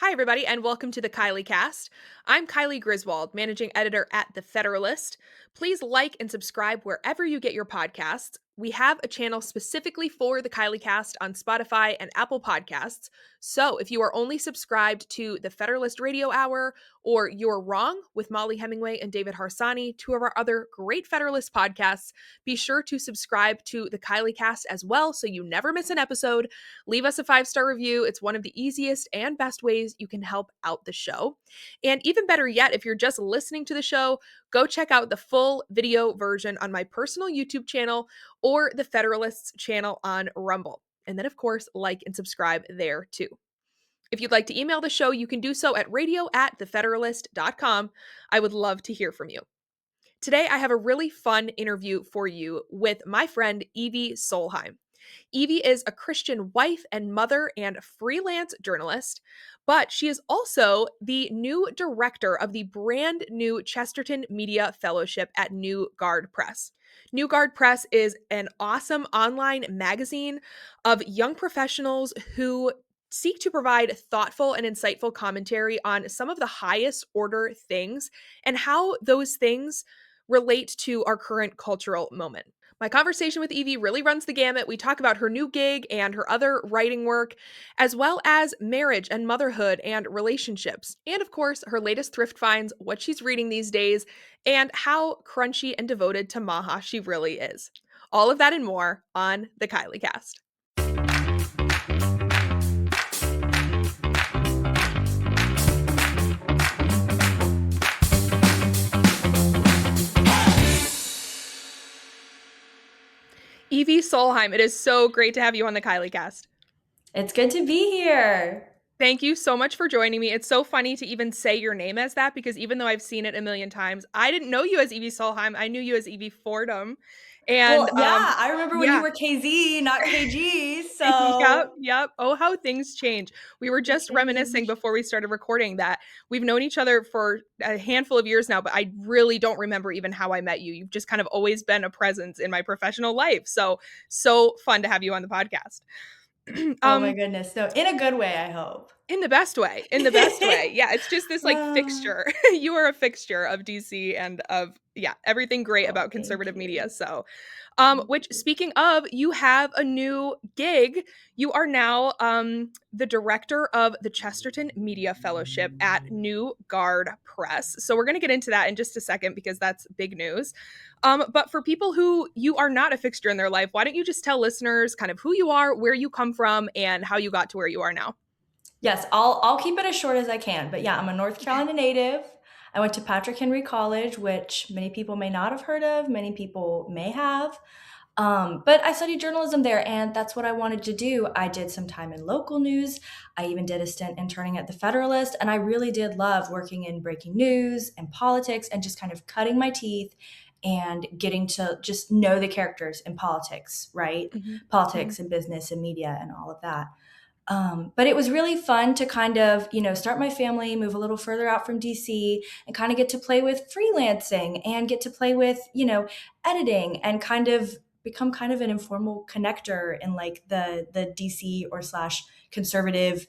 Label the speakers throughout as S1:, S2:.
S1: Hi, everybody, and welcome to the Kylee Cast. I'm Kylee Griswold, managing editor at The Federalist. Please like and subscribe wherever you get your podcasts. We have a channel specifically for the Kylee Cast on Spotify and Apple Podcasts. So if you are only subscribed to the Federalist Radio Hour or You're Wrong with Molly Hemingway and David Harsani, two of our other great Federalist podcasts, be sure to subscribe to the Kylee Cast as well so you never miss an episode. Leave us a 5-star review. It's one of the easiest and best ways you can help out the show. And even better yet, if you're just listening to the show, go check out the full video version on my personal YouTube channel or the Federalist's channel on Rumble. And then, of course, like and subscribe there too. If you'd like to email the show, you can do so at radio@thefederalist.com. I would love to hear from you. Today, I have a really fun interview for you with my friend Evie Solheim. Evie is a Christian wife and mother and freelance journalist, but she is also the new director of the brand new Chesterton Media Fellowship at New Guard Press. New Guard Press is an awesome online magazine of young professionals who seek to provide thoughtful and insightful commentary on some of the highest order things and how those things relate to our current cultural moment. My conversation with Evie really runs the gamut. We talk about her new gig and her other writing work, as well as marriage and motherhood and relationships. And of course, her latest thrift finds, what she's reading these days, and how crunchy and devoted to MAHA she really is. All of that and more on the Kylee Cast. Evie Solheim, it is so great to have you on the Kylee Cast.
S2: It's good to be here.
S1: Thank you so much for joining me. It's so funny to even say your name as that because even though I've seen it a million times, I didn't know you as Evie Solheim. I knew you as Evie Fordham. And
S2: Well, yeah, I remember when you
S1: yeah.
S2: were KZ, not KG. So
S1: Yep. Oh, how things change. We were
S2: they
S1: just reminiscing
S2: change.
S1: before we started recording that we've known each other for a handful of years now, but I really don't remember even how I met you. You've just kind of always been a presence in my professional life. So fun to have you on the podcast.
S2: Oh my goodness. So in a good way, I hope.
S1: In the best way, in the best way. Yeah, it's just this, like,
S2: Oh,
S1: fixture. You are a fixture of DC and of yeah, everything great about
S2: thank
S1: conservative media,
S2: you.
S1: so,
S2: Thank
S1: which
S2: you.
S1: speaking of, you have a new gig. You are now, the director of the Chesterton Media Fellowship at New Guard Press, so we're gonna get into that in just a second because that's big news. But for people who you are not a fixture in their life, why don't you just tell listeners kind of who you are, where you come from, and how you got to where you are now?
S2: Yes, I'll keep it as short as I can. But yeah, I'm a North Carolina native. I went to Patrick Henry College, which many people may not have heard of, many people may have. But I studied journalism there, and that's what I wanted to do. I did some time in local news. I even did a stint interning at the Federalist, and I really did love working in breaking news and politics and just kind of cutting my teeth and getting to just know the characters in politics, right?
S1: Mhm. Mhm.
S2: Politics and business and media and all of that. But it was really fun to kind of, start my family, move a little further out from DC, and kind of get to play with freelancing and get to play with, editing and kind of become kind of an informal connector in like the DC or slash conservative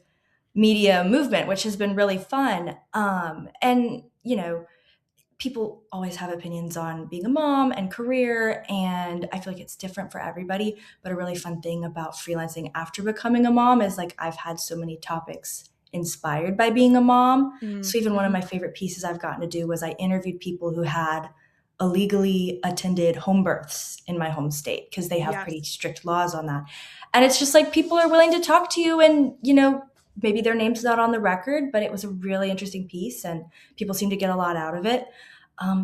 S2: media movement, which has been really fun. And people always have opinions on being a mom and career, and I feel like it's different for everybody. But a really fun thing about freelancing after becoming a mom is like I've had so many topics inspired by being a mom.
S1: Mm,
S2: So even one of
S1: mhm.
S2: my favorite pieces I've gotten to do was I interviewed people who had illegally attended home births in my home state because they have pretty
S1: Yes.
S2: strict laws on that. And it's just like people are willing to talk to you, and maybe their name's not on the record, but it was a really interesting piece and people seem to get a lot out of it.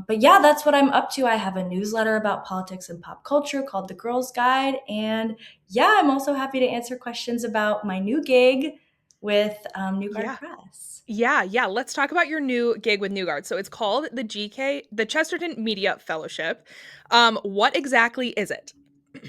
S2: But yeah, that's what I'm up to. I have a newsletter about politics and pop culture called The Girls Guide. And yeah, I'm also happy to answer questions about my new gig with New Guard
S1: Yeah.
S2: Press.
S1: Yeah. Let's talk about your new gig with New Guard. So it's called the Chesterton Media Fellowship. What exactly is it?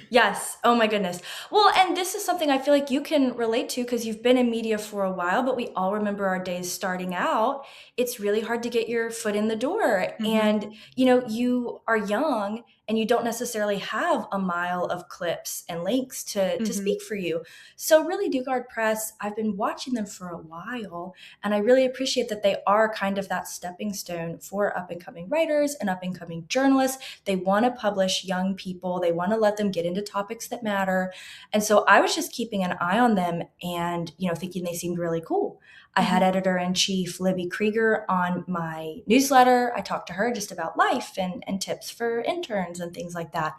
S2: Yes. Oh my goodness. Well, and this is something I feel like you can relate to because you've been in media for a while, but we all remember our days starting out. It's really hard to get your foot in the door.
S1: Mhm.
S2: And, you know, you are young and you don't necessarily have a mile of clips and links to
S1: Mhm.
S2: speak for you. So really, Dugard Press, I've been watching them for a while, and I really appreciate that they are kind of that stepping stone for up and coming writers and up and coming journalists. They want to publish young people. They want to let them get into topics that matter. And so I was just keeping an eye on them and, you know, thinking they seemed really cool. I had
S1: Mhm.
S2: editor-in-chief Libby Krieger on my newsletter. I talked to her just about life and tips for interns and things like that,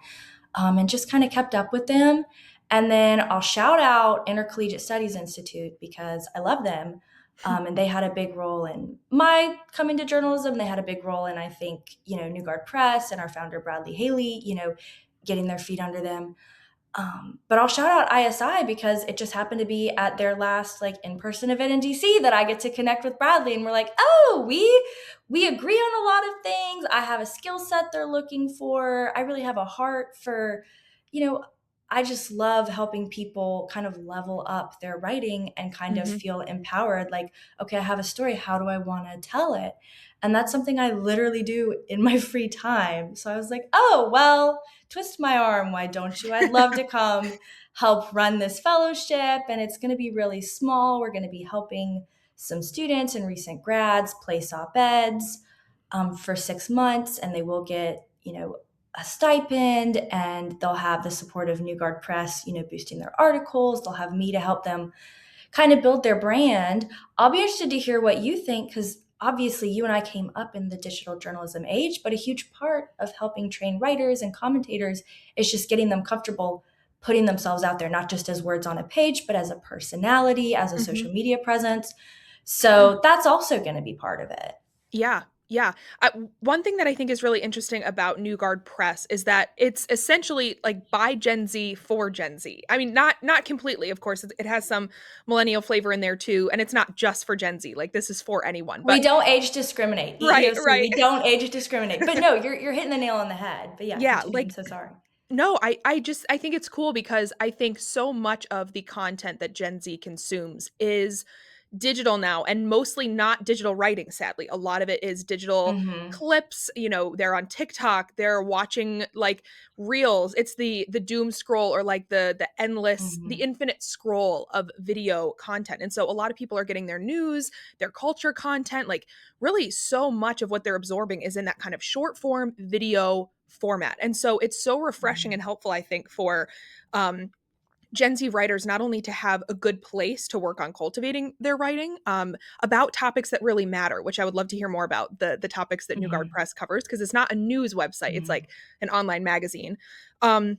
S2: and just kind of kept up with them. And then I'll shout out Intercollegiate Studies Institute because I love them. And they had a big role in my coming to journalism. They had a big role in, I think, you know, Newgard Press and our founder, Bradley Haley, you know, getting their feet under them. But I'll shout out ISI because it just happened to be at their last like in-person event in DC that I get to connect with Bradley, and we're like, oh, we agree on a lot of things. I have a skill set they're looking for. I really have a heart for, you know, I just love helping people kind of level up their writing and kind of
S1: Mhm.
S2: feel empowered. Like, okay, I have a story. How do I want to tell it? And that's something I literally do in my free time. So I was like, oh, well, twist my arm, why don't you? I'd love to come help run this fellowship, and it's going to be really small. We're going to be helping some students and recent grads place op-eds for 6 months, and they will get, you know, a stipend, and they'll have the support of Newgard Press, you know, boosting their articles. They'll have me to help them kind of build their brand. I'll be interested to hear what you think because obviously you and I came up in the digital journalism age, but a huge part of helping train writers and commentators is just getting them comfortable putting themselves out there, not just as words on a page, but as a personality, as a
S1: Mhm.
S2: social media presence. So that's also going to be part of it.
S1: Yeah, yeah. One thing that I think is really interesting about New Guard Press is that it's essentially like by Gen Z for Gen Z. I mean, not completely, of course. It has some millennial flavor in there too, and it's not just for Gen Z. Like this is for anyone.
S2: We
S1: But
S2: don't age discriminate,
S1: right,
S2: EEOC.
S1: right.
S2: We don't age discriminate. But no, you're hitting the nail on the head. But yeah,
S1: Yeah,
S2: continue. I'm
S1: like
S2: so sorry.
S1: no, I think it's cool because I think so much of the content that Gen Z consumes is digital now and mostly not digital writing, sadly. A lot of it is digital
S2: Mm-hmm.
S1: clips, you know, they're on TikTok, they're watching like reels. It's the doom scroll or like the endless, the
S2: Mm-hmm.
S1: infinite scroll of video content. And so a lot of people are getting their news, their culture content, like really so much of what they're absorbing is in that kind of short form video format. And so it's so refreshing and helpful, I think, for um Gen Z writers not only to have a good place to work on cultivating their writing about topics that really matter, which I would love to hear more about the topics that New Guard
S2: Mm-hmm.
S1: Press covers because it's not a news website; it's
S2: Mm-hmm.
S1: like an online magazine. Um,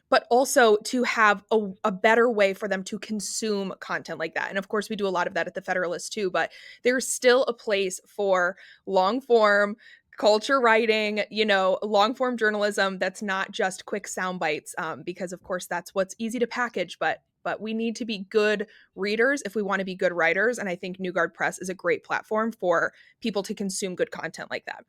S1: but also to have a better way for them to consume content like that. And of course, we do a lot of that at the Federalist too, but there's still a place for long form culture writing, you know, long form journalism that's not just quick sound bites, because of course that's what's easy to package, but we need to be good readers if we want to be good writers. And I think New Guard Press is a great platform for people to consume good content like that.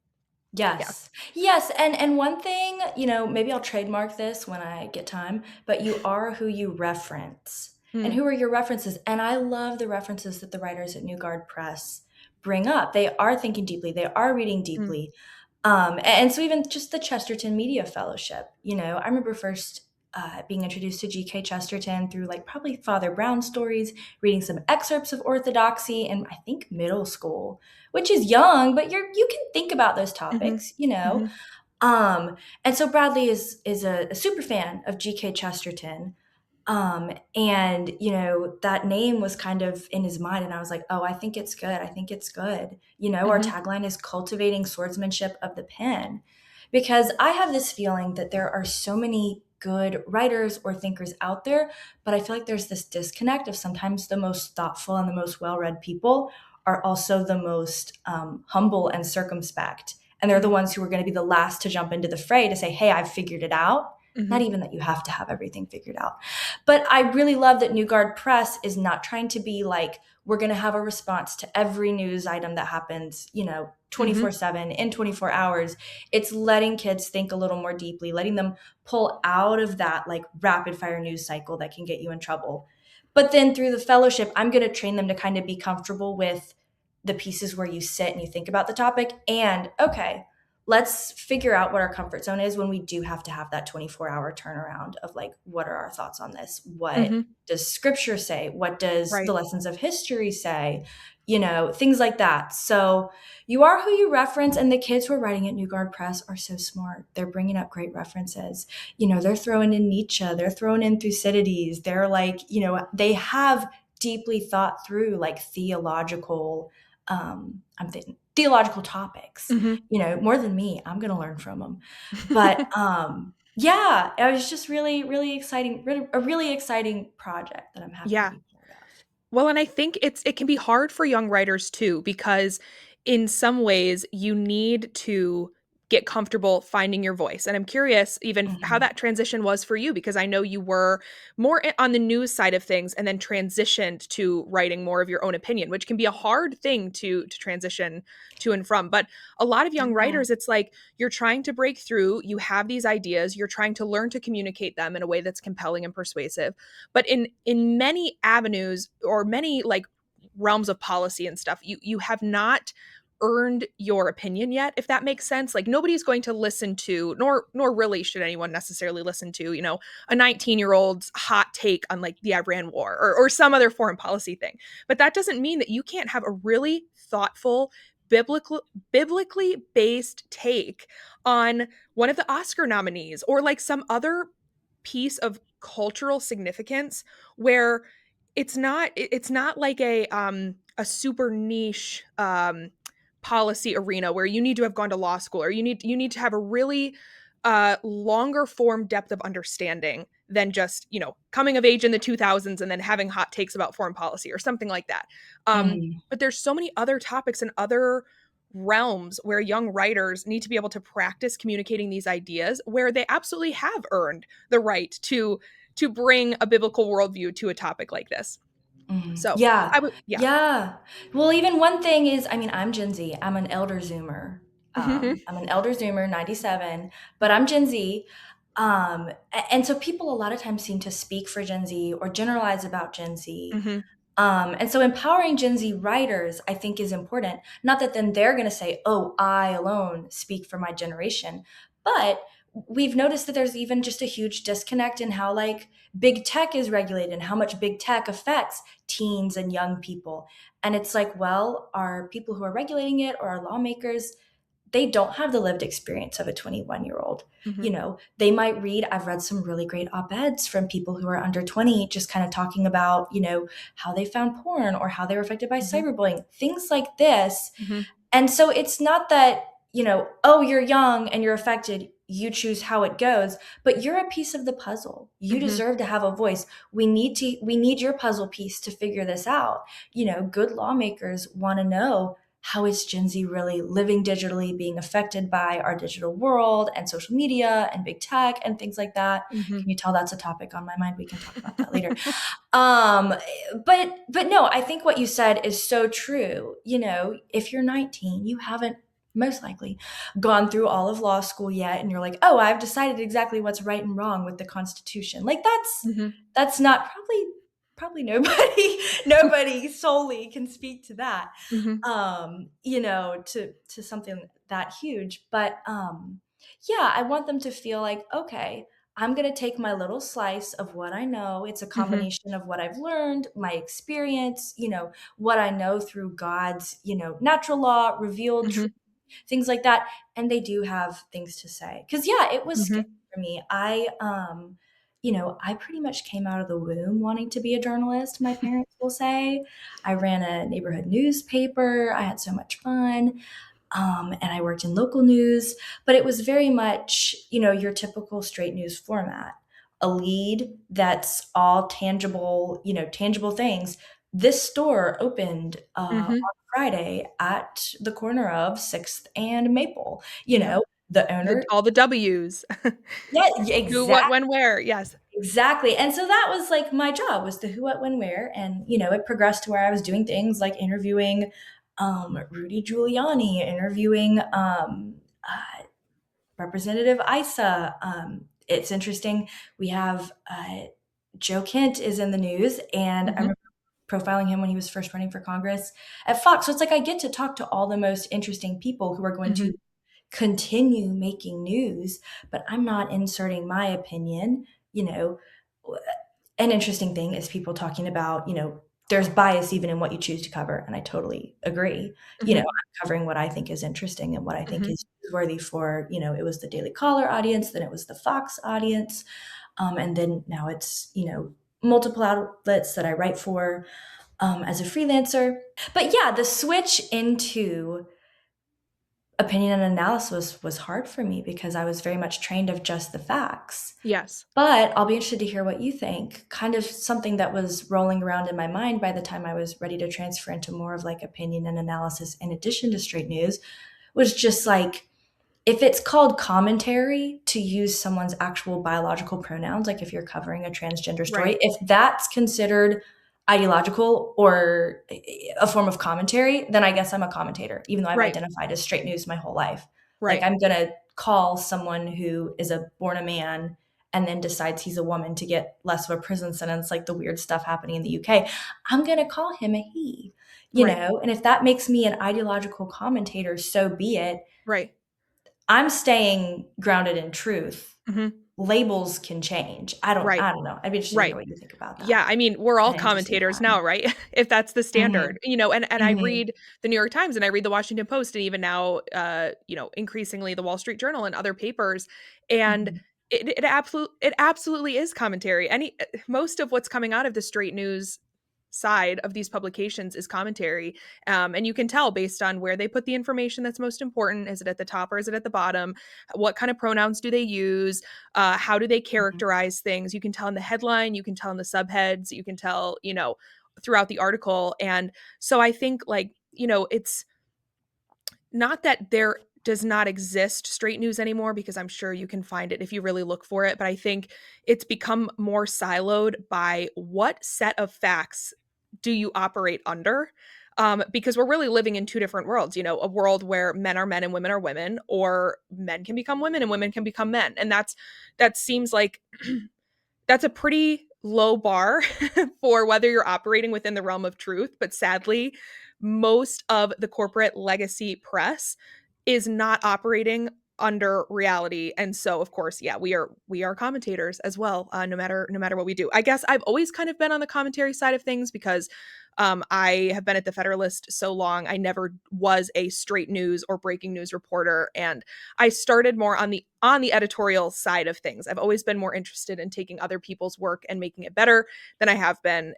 S1: Yeah.
S2: Yes. Yes, and one thing, you know, maybe I'll trademark this when I get time, but you are who you reference. And
S1: Mm.
S2: who are your references? And I love the references that the writers at New Guard Press bring up. They are thinking deeply, they are reading
S1: Mm.
S2: deeply. And so even just the Chesterton Media Fellowship, you know, I remember first being introduced to G.K. Chesterton through like probably Father Brown stories, reading some excerpts of Orthodoxy in I think middle school, which is young, but you can think about those
S1: Mhm.
S2: topics, you know.
S1: Mhm.
S2: And so Bradley is a super fan of G.K. Chesterton. And you know, that name was kind of in his mind, and I was like, oh, I think it's good. I think it's good. You know, our
S1: Mhm.
S2: tagline is cultivating swordsmanship of the pen. Because I have this feeling that there are so many good writers or thinkers out there, but I feel like there's this disconnect of sometimes the most thoughtful and the most well-read people are also the most humble and circumspect. And they're the
S1: Mhm.
S2: ones who are going to be the last to jump into the fray to say, hey, I've figured it out. Not
S1: Mhm.
S2: even that you have to have everything figured out. But I really love that New Guard Press is not trying to be like, we're going to have a response to every news item that happens, 24
S1: Mhm.
S2: 7 in 24 hours. It's letting kids think a little more deeply, letting them pull out of that like rapid fire news cycle that can get you in trouble. But then through the fellowship, I'm going to train them to kind of be comfortable with the pieces where you sit and you think about the topic. And okay, let's figure out what our comfort zone is when we do have to have that 24-hour turnaround of like, what are our thoughts on this? What
S1: Mhm.
S2: does scripture say? What does
S1: Right.
S2: the lessons of history say? Things like that. So you are who you reference. And the kids who are writing at New Guard Press are so smart. They're bringing up great references. They're throwing in Nietzsche, they're throwing in Thucydides. They're like, they have deeply thought through like I'm thinking theological topics,
S1: Mhm.
S2: more than me. I'm going to learn from them. But yeah, it was just really, really exciting, a really exciting project that I'm happy to
S1: Yeah.
S2: be part of.
S1: Well, and I think it can be hard for young writers too, because in some ways you need to get comfortable finding your voice. And I'm curious even how
S2: Mhm.
S1: that transition was for you, because I know you were more on the news side of things and then transitioned to writing more of your own opinion, which can be a hard thing to transition to and from. But a lot of young
S2: Yeah.
S1: writers, it's like you're trying to break through, you have these ideas, you're trying to learn to communicate them in a way that's compelling and persuasive, but in many avenues or many like realms of policy and stuff, you have not earned your opinion yet, if that makes sense. Like nobody's going to listen to, nor really should anyone necessarily listen to, a 19-year-old's hot take on like the Iran war or some other foreign policy thing. But that doesn't mean that you can't have a really thoughtful biblical biblically based take on one of the Oscar nominees or like some other piece of cultural significance where it's not like a super niche policy arena where you need to have gone to law school or you need to have a really longer form depth of understanding than just coming of age in the 2000s and then having hot takes about foreign policy or something like that.
S2: Mhm.
S1: But there's so many other topics and other realms where young writers need to be able to practice communicating these ideas where they absolutely have earned the right to bring a biblical worldview to a topic like this.
S2: Mhm.
S1: So
S2: Yeah.
S1: I would, yeah.
S2: Yeah. Well, even one thing is, I mean, I'm Gen Z. I'm an elder Zoomer. I'm an elder Zoomer, 97, but I'm Gen Z. And so people a lot of times seem to speak for Gen Z or generalize about Gen Z.
S1: Hmm.
S2: And so empowering Gen Z writers, I think, is important. Not that then they're going to say, oh, I alone speak for my generation. But we've noticed that there's even just a huge disconnect in how like big tech is regulated and how much big tech affects teens and young people. And it's like, well, are people who are regulating it or our lawmakers, they don't have the lived experience of a 21-year-old.
S1: Hmm.
S2: They might read, I've read some really great op-eds from people who are under 20, just kind of talking about, how they found porn or how they were affected by
S1: Hmm.
S2: cyberbullying, things like this.
S1: Hmm.
S2: And so it's not that, oh, you're young and you're affected, you choose how it goes, but you're a piece of the puzzle. You
S1: Hmm.
S2: deserve to have a voice. We need your puzzle piece to figure this out. Good lawmakers want to know, how is Gen Z really living digitally, being affected by our digital world and social media and big tech and things like that?
S1: Hmm.
S2: Can you tell that's a topic on my mind? We can talk about that later. Um, but no, I think what you said is so true. If you're 19, you haven't most likely gone through all of law school yet, and you're like, oh, I've decided exactly what's right and wrong with the Constitution. Like
S1: Hmm.
S2: that's not probably nobody nobody solely can speak to that,
S1: Hmm.
S2: to something that huge. But yeah, I want them to feel like, okay, I'm going to take my little slice of what I know. It's a
S1: Hmm.
S2: combination of what I've learned, my experience, what I know through God's, natural law, revealed truth,
S1: Hmm.
S2: things like that. And they do have things to say. Cause yeah, it was
S1: Hmm.
S2: scary for me. I pretty much came out of the womb wanting to be a journalist, my parents will say. I ran a neighborhood newspaper. I had so much fun. And I worked in local news, but it was very much, your typical straight news format. A lead that's all tangible, tangible things. This store opened on
S1: Hmm.
S2: Friday at the corner of 6th and Maple.
S1: Yeah.
S2: the owner.
S1: All the W's.
S2: Yeah,
S1: Who, what, when, where. Yes.
S2: exactly. And so that was like my job, was the who, what, when, where. And, it progressed to where I was doing things like interviewing Rudy Giuliani, interviewing Representative Issa. It's interesting. We have Joe Kent is in the news, and I
S1: Mhm.
S2: remember profiling him when he was first running for Congress at Fox. So it's like I get to talk to all the most interesting people who are going to
S1: Mhm.
S2: continue making news, but I'm not inserting my opinion. You know, an interesting thing is people talking about, there's bias even in what you choose to cover. And I totally agree. I'm
S1: Mhm.
S2: covering what I think is interesting and what I think
S1: Mhm.
S2: is worthy for, it was the Daily Caller audience, then it was the Fox audience. And then now it's, multiple outlets that I write for as a freelancer. But yeah, the switch into opinion and analysis was hard for me because I was very much trained of just the facts.
S1: Yes.
S2: But I'll be interested to hear what you think. Kind of something that was rolling around in my mind by the time I was ready to transfer into more of like opinion and analysis in addition to straight news was just like, if it's called commentary to use someone's actual biological pronouns, like if you're covering a transgender story,
S1: Right.
S2: if that's considered ideological or a form of commentary, then I guess I'm a commentator, even though I've
S1: Right.
S2: identified as straight news my whole life. Like
S1: Right.
S2: I'm going to call someone who is born a man and then decides he's a woman to get less of a prison sentence, like the weird stuff happening in the UK. I'm going to call him a he,
S1: Right.
S2: and if that makes me an ideological commentator, so be it.
S1: Right.
S2: I'm staying grounded in truth.
S1: Mhm.
S2: Labels can change.
S1: Right.
S2: I don't know. I'd be interested to hear
S1: Right.
S2: what you think about that.
S1: Yeah, I mean, we're all
S2: An interesting
S1: commentators
S2: time.
S1: now, right? If that's the standard,
S2: Mhm.
S1: and I
S2: Mhm.
S1: read the New York Times and I read the Washington Post and even now, increasingly the Wall Street Journal and other papers, and
S2: Mhm.
S1: it absolutely is commentary. Most of what's coming out of the straight news side of these publications is commentary, and you can tell based on where they put the information that's most important. Is it at the top or is it at the bottom? What kind of pronouns do they use? How do they
S2: Mhm.
S1: characterize things? You can tell in the headline, you can tell in the subheads, you can tell, throughout the article. And so I think, like, it's not that there does not exist straight news anymore, because I'm sure you can find it if you really look for it. But I think it's become more siloed by what set of facts do you operate under? Because we're really living in two different worlds, a world where men are men and women are women, or men can become women and women can become men. And that seems like that's a pretty low bar for whether you're operating within the realm of truth. But sadly, most of the corporate legacy press is not operating under reality. And so, of course, yeah, we are commentators as well, no matter what we do. I guess I've always kind of been on the commentary side of things because I have been at the Federalist so long. I never was a straight news or breaking news reporter, and I started more on the editorial side of things. I've always been more interested in taking other people's work and making it better than I have been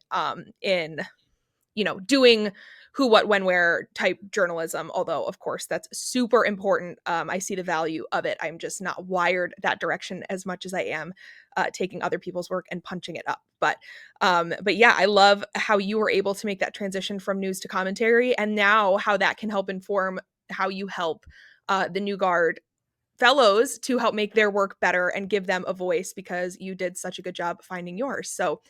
S1: in doing who, what, when, where type journalism. Although, of course, that's super important. I see the value of it. I'm just not wired that direction as much as I am taking other people's work and punching it up. But yeah, I love how you were able to make that transition from news to commentary, and now how that can help inform how you help the New Guard fellows to help make their work better and give them a voice, because you did such a good job finding yours. So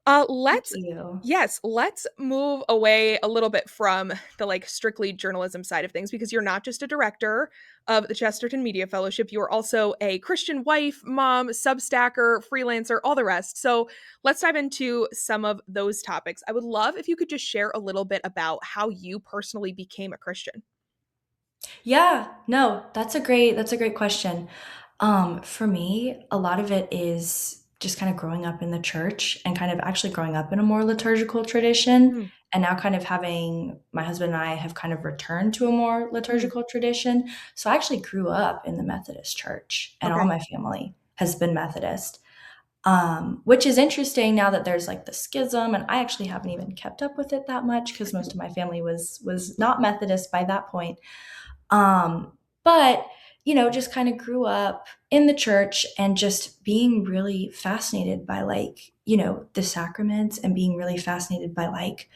S2: Thank
S1: let's
S2: you.
S1: yes, let's move away a little bit from the like strictly journalism side of things, because you're not just a director of the Chesterton Media Fellowship, you are also a Christian wife, mom, substacker, freelancer, all the rest. So let's dive into some of those topics. I would love if you could just share a little bit about how you personally became a Christian.
S2: Yeah, no, that's a great question. For me, a lot of it is just kind of growing up in the church and kind of actually growing up in a more liturgical tradition.
S1: Mm,
S2: And now kind of having my husband and I have kind of returned to a more
S1: mm,
S2: liturgical tradition. So I actually grew up in the Methodist church and all
S1: okay.
S2: my family has been Methodist. Which is interesting now that there's like the schism, and I actually haven't even kept up with it that much because most of my family was not Methodist by that point. But just kind of grew up in the church and just being really fascinated by like, the sacraments and being really fascinated by like,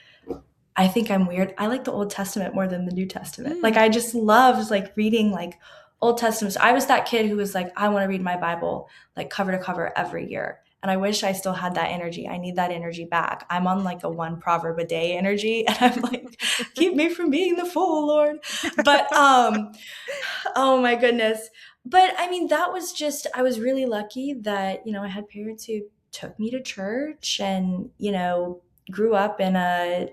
S2: I think I'm weird. I like the Old Testament more than the New Testament. Like
S1: Mm,
S2: I just love like reading like Old Testament. So I was that kid who was like, I want to read my Bible like cover to cover every year. And I wish I still had that energy. I need that energy back. I'm on like a one proverb a day energy. And I'm like, keep me from being the fool, Lord. But oh my goodness. But I mean, that was just, I was really lucky that, I had parents who took me to church and, grew up in a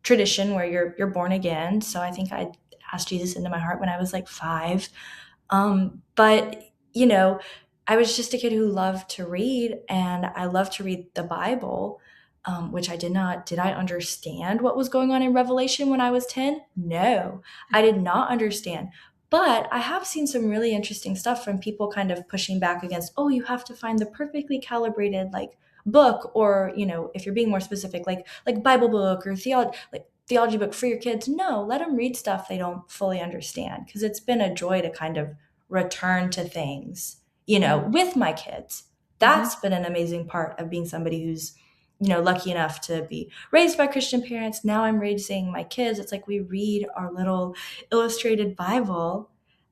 S2: tradition where you're born again. So I think I asked Jesus into my heart when I was like 5. But I was just a kid who loved to read, and I loved to read the Bible, which I did not. Did I understand what was going on in Revelation when I was 10? No, I did not understand. But I have seen some really interesting stuff from people kind of pushing back against, oh, you have to find the perfectly calibrated like book, or if you're being more specific, like Bible book or theology book for your kids. No, let them read stuff they don't fully understand, because it's been a joy to kind of return to things,
S1: Mm,
S2: with my kids.
S1: mhm,
S2: That's been an amazing part of being somebody who's, lucky enough to be raised by Christian parents. Now I'm raising my kids. It's like we read our little illustrated Bible,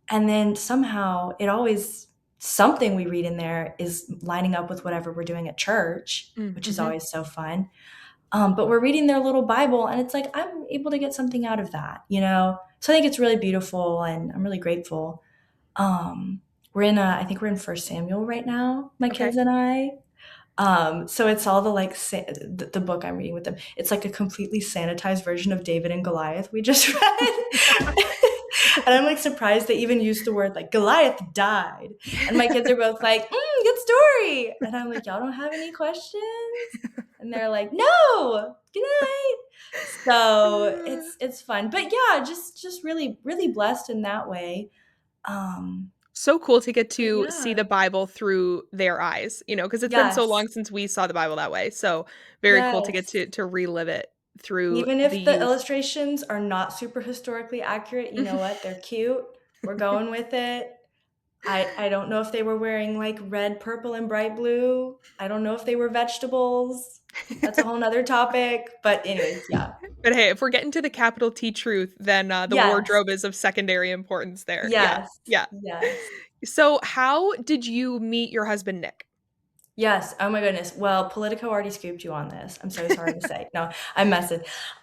S2: and then somehow it always, something we read in there is lining up with whatever we're doing at church,
S1: mm,
S2: which is
S1: mhm.
S2: always so fun. But we're reading their little Bible, and it's like I'm able to get something out of that. So I think it's really beautiful, and I'm really grateful. I think we're in First Samuel right now, my
S1: Okay.
S2: kids and I. So it's all the like the book I'm reading with them. It's like a completely sanitized version of David and Goliath we just read. And I'm like surprised they even used the word like Goliath died. And my kids are both like, good story. And I'm like, y'all don't have any questions? And they're like, no, good night. So it's fun. But yeah, just really, really blessed in that way. Um,
S1: So cool to get
S2: but
S1: to see
S2: yeah.
S1: the Bible through their eyes, because it's been so
S2: Yes.
S1: long since we saw the Bible that way. So very cool to get
S2: Yes.
S1: to relive it through
S2: Even
S1: the
S2: if the
S1: youth.
S2: illustrations are not super historically accurate, you know what? They're cute. We're going with it. I don't know if they were wearing like red, purple, and bright blue. I don't know if they were vegetables. That's a whole nother topic. But anyways, yeah.
S1: But hey, if we're getting to the capital T truth, then the
S2: Yes.
S1: wardrobe is of secondary importance there. Yeah.
S2: Yes.
S1: Yeah.
S2: Yes.
S1: So how did you meet your husband, Nick?
S2: Yes. Oh my goodness. Well, Politico already scooped you on this. I'm so sorry to say. No, I'm messing.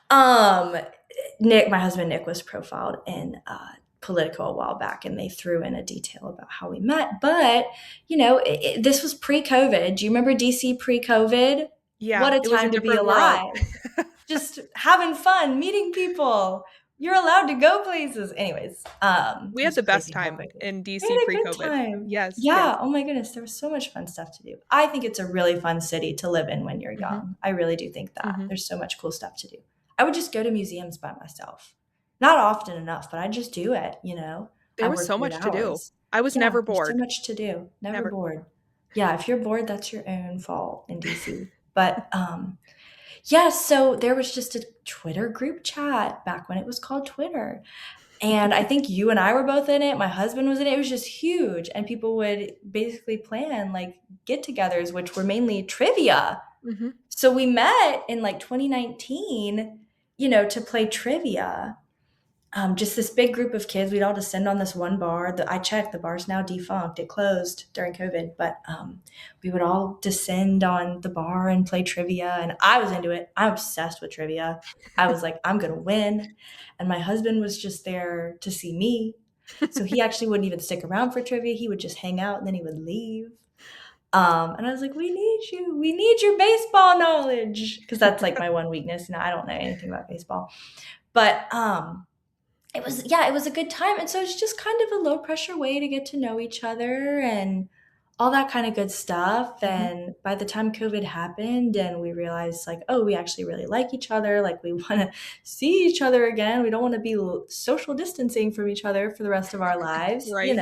S2: Um, Nick, my husband Nick, was profiled in Politico a while back, and they threw in a detail about how we met. But this was pre-COVID. Do you remember DC pre-COVID?
S1: Yeah,
S2: What a
S1: it was a
S2: time to be
S1: different world.
S2: alive! Just having fun, meeting people. You're allowed to go places. Anyways,
S1: We
S2: it
S1: had
S2: was
S1: the best
S2: crazy how
S1: time
S2: quickly.
S1: in
S2: We
S1: DC
S2: had a good
S1: pre-COVID.
S2: time.
S1: Yes, yes.
S2: Yeah. Oh my goodness. There was so much fun stuff to do. I think it's a really fun city to live in when you're
S1: Mhm,
S2: young. I really do think that.
S1: mhm.
S2: There's so much cool stuff to do. I would just go to museums by myself. Not often enough, but I just do it.
S1: There
S2: I
S1: was
S2: work
S1: so
S2: weird
S1: much to do.
S2: hours.
S1: I was
S2: Yeah,
S1: never
S2: there's so
S1: bored.
S2: much to do. Never
S1: Never.
S2: bored. Yeah, if you're bored, that's your own fault in DC. But yeah, so there was just a Twitter group chat back when it was called Twitter. And I think you and I were both in it. My husband was in it. It was just huge. And people would basically plan like get togethers, which were mainly trivia.
S1: Mhm.
S2: So we met in like 2019, to play trivia. Just this big group of kids. We'd all descend on this one bar. I checked, the bar's now defunct. It closed during COVID, but we would all descend on the bar and play trivia. And I was into it. I'm obsessed with trivia. I was like, I'm gonna win. And my husband was just there to see me. So he actually wouldn't even stick around for trivia. He would just hang out and then he would leave. And I was like, we need you. We need your baseball knowledge. Because that's like my one weakness. I don't know anything about baseball. But it was a good time. And so it's just kind of a low pressure way to get to know each other and all that kind of good stuff.
S1: Mhm.
S2: And by the time COVID happened and we realized like, oh, we actually really like each other, like we want to see each other again. We don't want to be social distancing from each other for the rest of our lives.
S1: Right.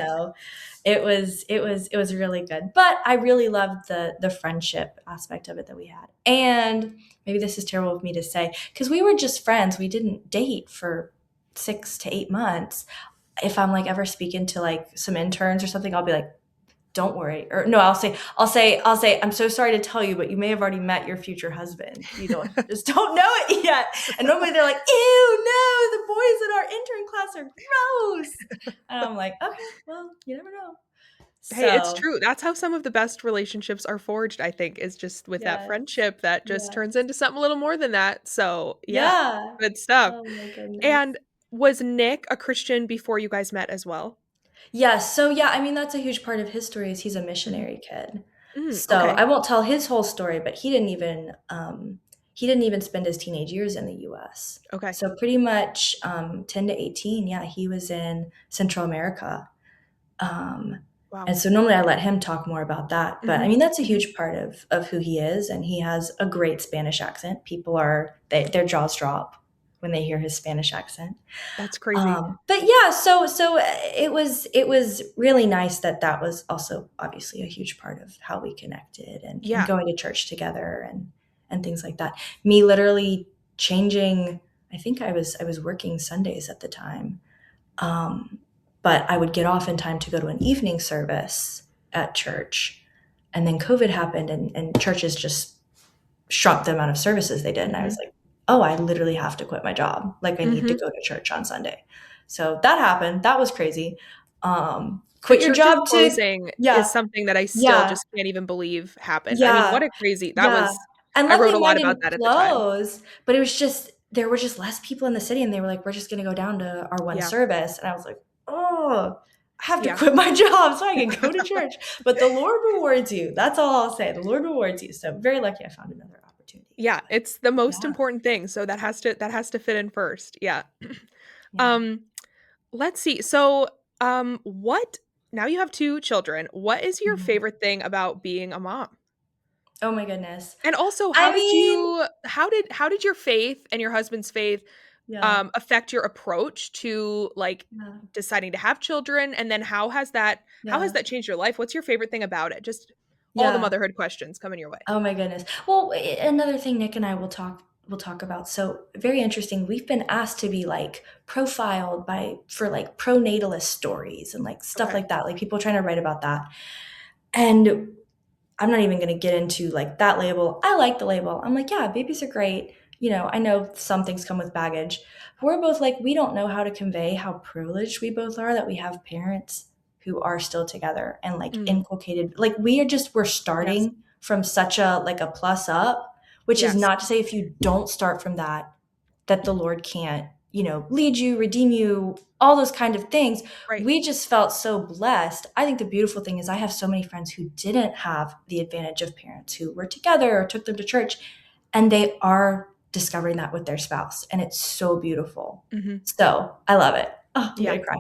S2: It was really good. But I really loved the friendship aspect of it that we had. And maybe this is terrible of me to say, because we were just friends. We didn't date for 6 to 8 months. If I'm like ever speaking to like some interns or something, I'll be like, don't worry. Or no, I'll say, I'm so sorry to tell you, but you may have already met your future husband. You don't just don't know it yet. And normally they're like, ew, no, the boys in our intern class are gross. And I'm like, okay, well, you never know.
S1: Hey, it's
S2: So
S1: true. That's how some of the best relationships are forged, I think, is just with that
S2: yes,
S1: friendship that just turns
S2: yes.
S1: into something a little more than that. So, yeah,
S2: Yeah.
S1: good stuff.
S2: Oh my goodness.
S1: And was Nick a Christian before you guys met as well?
S2: Yes. So yeah, I mean that's a huge part of his story is he's a
S1: Mhm.
S2: missionary kid. So
S1: Okay.
S2: I won't tell his whole story, but he didn't even spend his teenage years in the US.
S1: Okay.
S2: So pretty much 10 to 18, yeah, he was in Central America. Um,
S1: Wow.
S2: and so normally I let him talk more about that. But I
S1: Mhm.
S2: mean that's a
S1: Mhm.
S2: huge part of who he is, and he has a great Spanish accent. Their jaws drop when they hear his Spanish accent.
S1: That's crazy.
S2: But yeah, so it was really nice that that was also obviously a huge part of how we connected and
S1: Yeah.
S2: going to church together and things like that. Me literally changing. I think I was working Sundays at the time, um, but I would get off in time to go to an evening service at church, and then COVID happened, and churches just shrunk the amount of services they did. And I was
S1: Mhm.
S2: like, oh, I literally have to quit my job. Like, I need to
S1: Mhm.
S2: go to church on Sunday. So that happened. That was crazy.
S1: The
S2: Quit your
S1: churches
S2: job to,
S1: closing is
S2: yeah,
S1: something that I still
S2: yeah,
S1: just can't even believe happened. I mean, what
S2: yeah,
S1: a crazy that
S2: yeah.
S1: was
S2: And
S1: I wrote
S2: luckily
S1: a
S2: mine
S1: lot about
S2: didn't
S1: that at the time.
S2: close, but it was just, there were just less people in the city and they were like, we're just going to go down to our one
S1: Yeah.
S2: service. And I was like, oh, I have to
S1: Yeah.
S2: quit my job so I can go to church. But the Lord rewards you. That's all I'll say. The Lord rewards you. So very lucky I found another opportunity.
S1: Yeah,
S2: But
S1: it's the most
S2: yeah,
S1: important thing, so that has to fit in first. Yeah.
S2: yeah.
S1: Um, let's see. So, what now you have 2 children. What is your
S2: Mhm.
S1: favorite thing about being a mom?
S2: Oh my goodness.
S1: And also,
S2: I mean,
S1: how did your faith and your husband's faith,
S2: yeah,
S1: affect your approach to, like,
S2: yeah,
S1: deciding to have children? And then how has
S2: yeah,
S1: that changed your life? What's your favorite thing about it? Just all the
S2: yeah.
S1: motherhood questions coming your way.
S2: Oh my goodness. Well, another thing Nick and I will talk about. So very interesting. We've been asked to be like profiled by for like pronatalist stories and like stuff
S1: Okay.
S2: like that. Like people trying to write about that. And I'm not even going to get into like that label. I like the label. I'm like, yeah, babies are great. You know, I know some things come with baggage. We're both like, we don't know how to convey how privileged we both are that we have parents who are still together and like
S1: Mm,
S2: inculcated. Like we're
S1: yes.
S2: starting from such a like a plus up, which is
S1: Yes.
S2: not to say if you don't start from that, that the Lord can't, lead you, redeem you, all those kind of things.
S1: Right.
S2: We just felt so blessed. I think the beautiful thing is I have so many friends who didn't have the advantage of parents who were together or took them to church, and they are discovering that with their spouse, and it's so beautiful.
S1: Mhm.
S2: So I love it. Oh, I'm
S1: Yeah.
S2: gonna cry.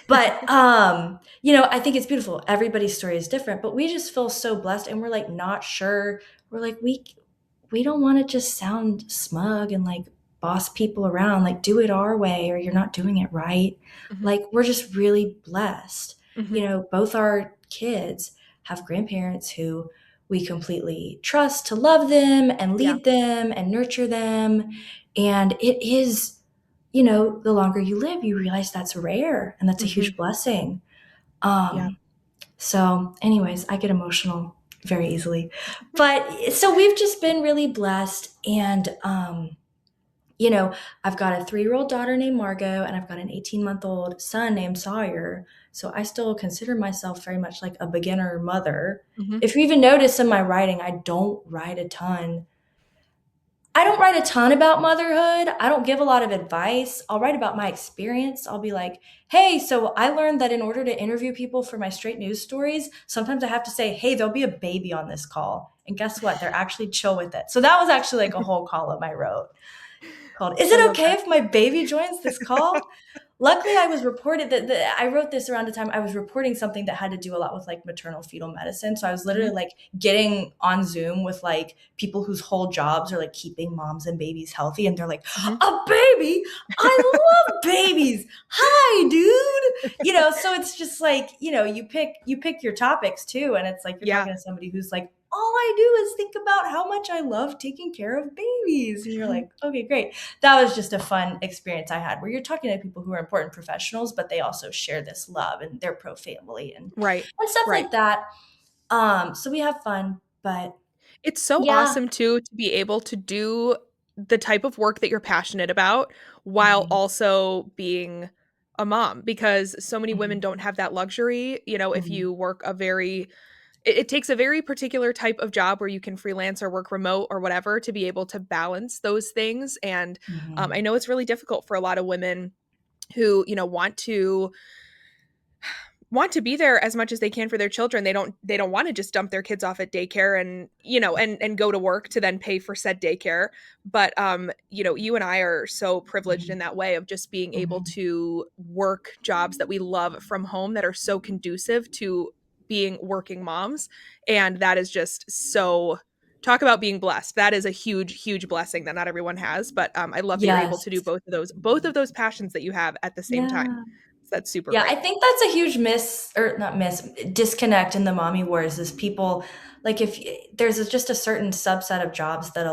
S2: But I think it's beautiful. Everybody's story is different, but we just feel so blessed, and we're like not sure. We're like we don't want to just sound smug and like boss people around, like do it our way or you're not doing it right.
S1: Mhm.
S2: Like we're just really blessed.
S1: Mhm.
S2: Both our kids have grandparents who we completely trust to love them and
S1: Yeah.
S2: lead them and nurture them. And it is, the longer you live, you realize that's rare and that's a
S1: Mhm.
S2: huge blessing.
S1: Yeah.
S2: So, anyways, I get emotional very easily. But so we've just been really blessed. And, you know, I've got a 3-year-old daughter named Margot, and I've got an 18-month-old son named Sawyer. So I still consider myself very much like a beginner mother.
S1: Mhm.
S2: If you even notice in my writing, I don't write a ton about motherhood. I don't give a lot of advice. I'll write about my experience. I'll be like, hey, so I learned that in order to interview people for my straight news stories, sometimes I have to say, hey, there'll be a baby on this call. And guess what? They're actually chill with it. So that was actually like a whole column I wrote called, is
S1: I
S2: it
S1: love
S2: okay
S1: that.
S2: if my baby joins this call? Luckily, I was reported that I wrote this around the time I was reporting something that had to do a lot with like maternal fetal medicine. So I was literally
S1: Mhm.
S2: like getting on Zoom with like people whose whole jobs are like keeping moms and babies healthy. And they're like,
S1: Mhm.
S2: a baby? I love babies. Hi, dude. So it's just like, you pick your topics too. And it's like you're
S1: Yeah.
S2: talking to somebody who's like all I do is think about how much I love taking care of babies. And you're
S1: Mhm.
S2: like, okay, great. That was just a fun experience I had where you're talking to people who are important professionals, but they also share this love and they're pro family
S1: Right.
S2: and stuff
S1: Right.
S2: like that. So we have fun, but
S1: It's so
S2: yeah.
S1: awesome too to be able to do the type of work that you're passionate about while
S2: Mhm,
S1: also being a mom, because so many women
S2: mhm,
S1: don't have that luxury. You know, if
S2: mhm,
S1: you work a very it takes a very particular type of job where you can freelance or work remote or whatever to be able to balance those things. And I
S2: mhm.
S1: know it's really difficult for a lot of women who, want to be there as much as they can for their children. They don't want to just dump their kids off at daycare and, and go to work to then pay for said daycare. But you and I are so privileged in
S2: Mhm,
S1: that way of just being able
S2: mhm.
S1: to work jobs that we love from home that are so conducive to being working moms. And that is just so talk about being blessed. That is a huge, huge blessing that not everyone has. But I love that you're able
S2: Yes.
S1: to do both of those passions that you have at the same time.
S2: Yeah.
S1: So that's super
S2: Yeah, I
S1: great.
S2: think that's a huge miss or not miss, disconnect in the mommy wars is people like if there's just a certain subset of jobs that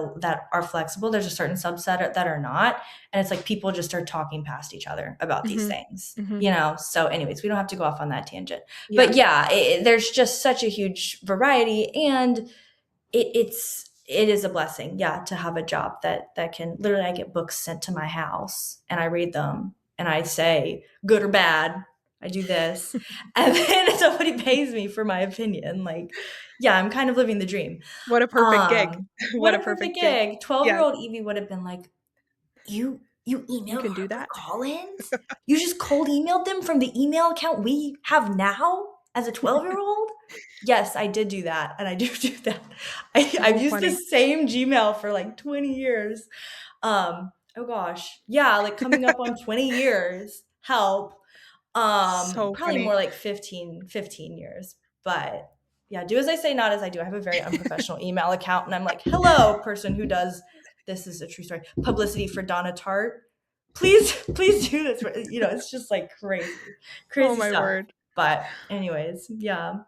S2: are flexible, there's a certain subset that are not, and it's like people just are talking past each other about these
S1: Mhm.
S2: things,
S1: Mhm.
S2: you know? So anyways, we don't have to go off on that tangent.
S1: Yeah.
S2: But yeah, there's just such a huge variety and it is a blessing, yeah, to have a job that can literally I get books sent to my house and I read them and I say good or bad, I do this, and then somebody pays me for my opinion. Like, yeah, I'm kind of living the dream.
S1: What a perfect gig. What
S2: What
S1: a
S2: a perfect
S1: perfect gig.
S2: gig. 12-year-old
S1: Yeah,
S2: old Evie would have been like, you
S1: you
S2: emailed
S1: can do that.
S2: HarperCollins? You just cold emailed them from the email account we have now as a 12-year-old? Yes, I did do that, and I do do that. I've
S1: So
S2: used the
S1: funny.
S2: same Gmail for like 20 years. Oh gosh, yeah, like coming up on 20 years. Help.
S1: So
S2: Probably
S1: funny.
S2: more like 15 years. But yeah, do as I say, not as I do. I have a very unprofessional email account, and I'm like, hello, person who does this is a true story. Publicity for Donna Tartt. Please do this. It's just like crazy,
S1: Oh
S2: crazy
S1: my
S2: stuff.
S1: word.
S2: But anyways, yeah.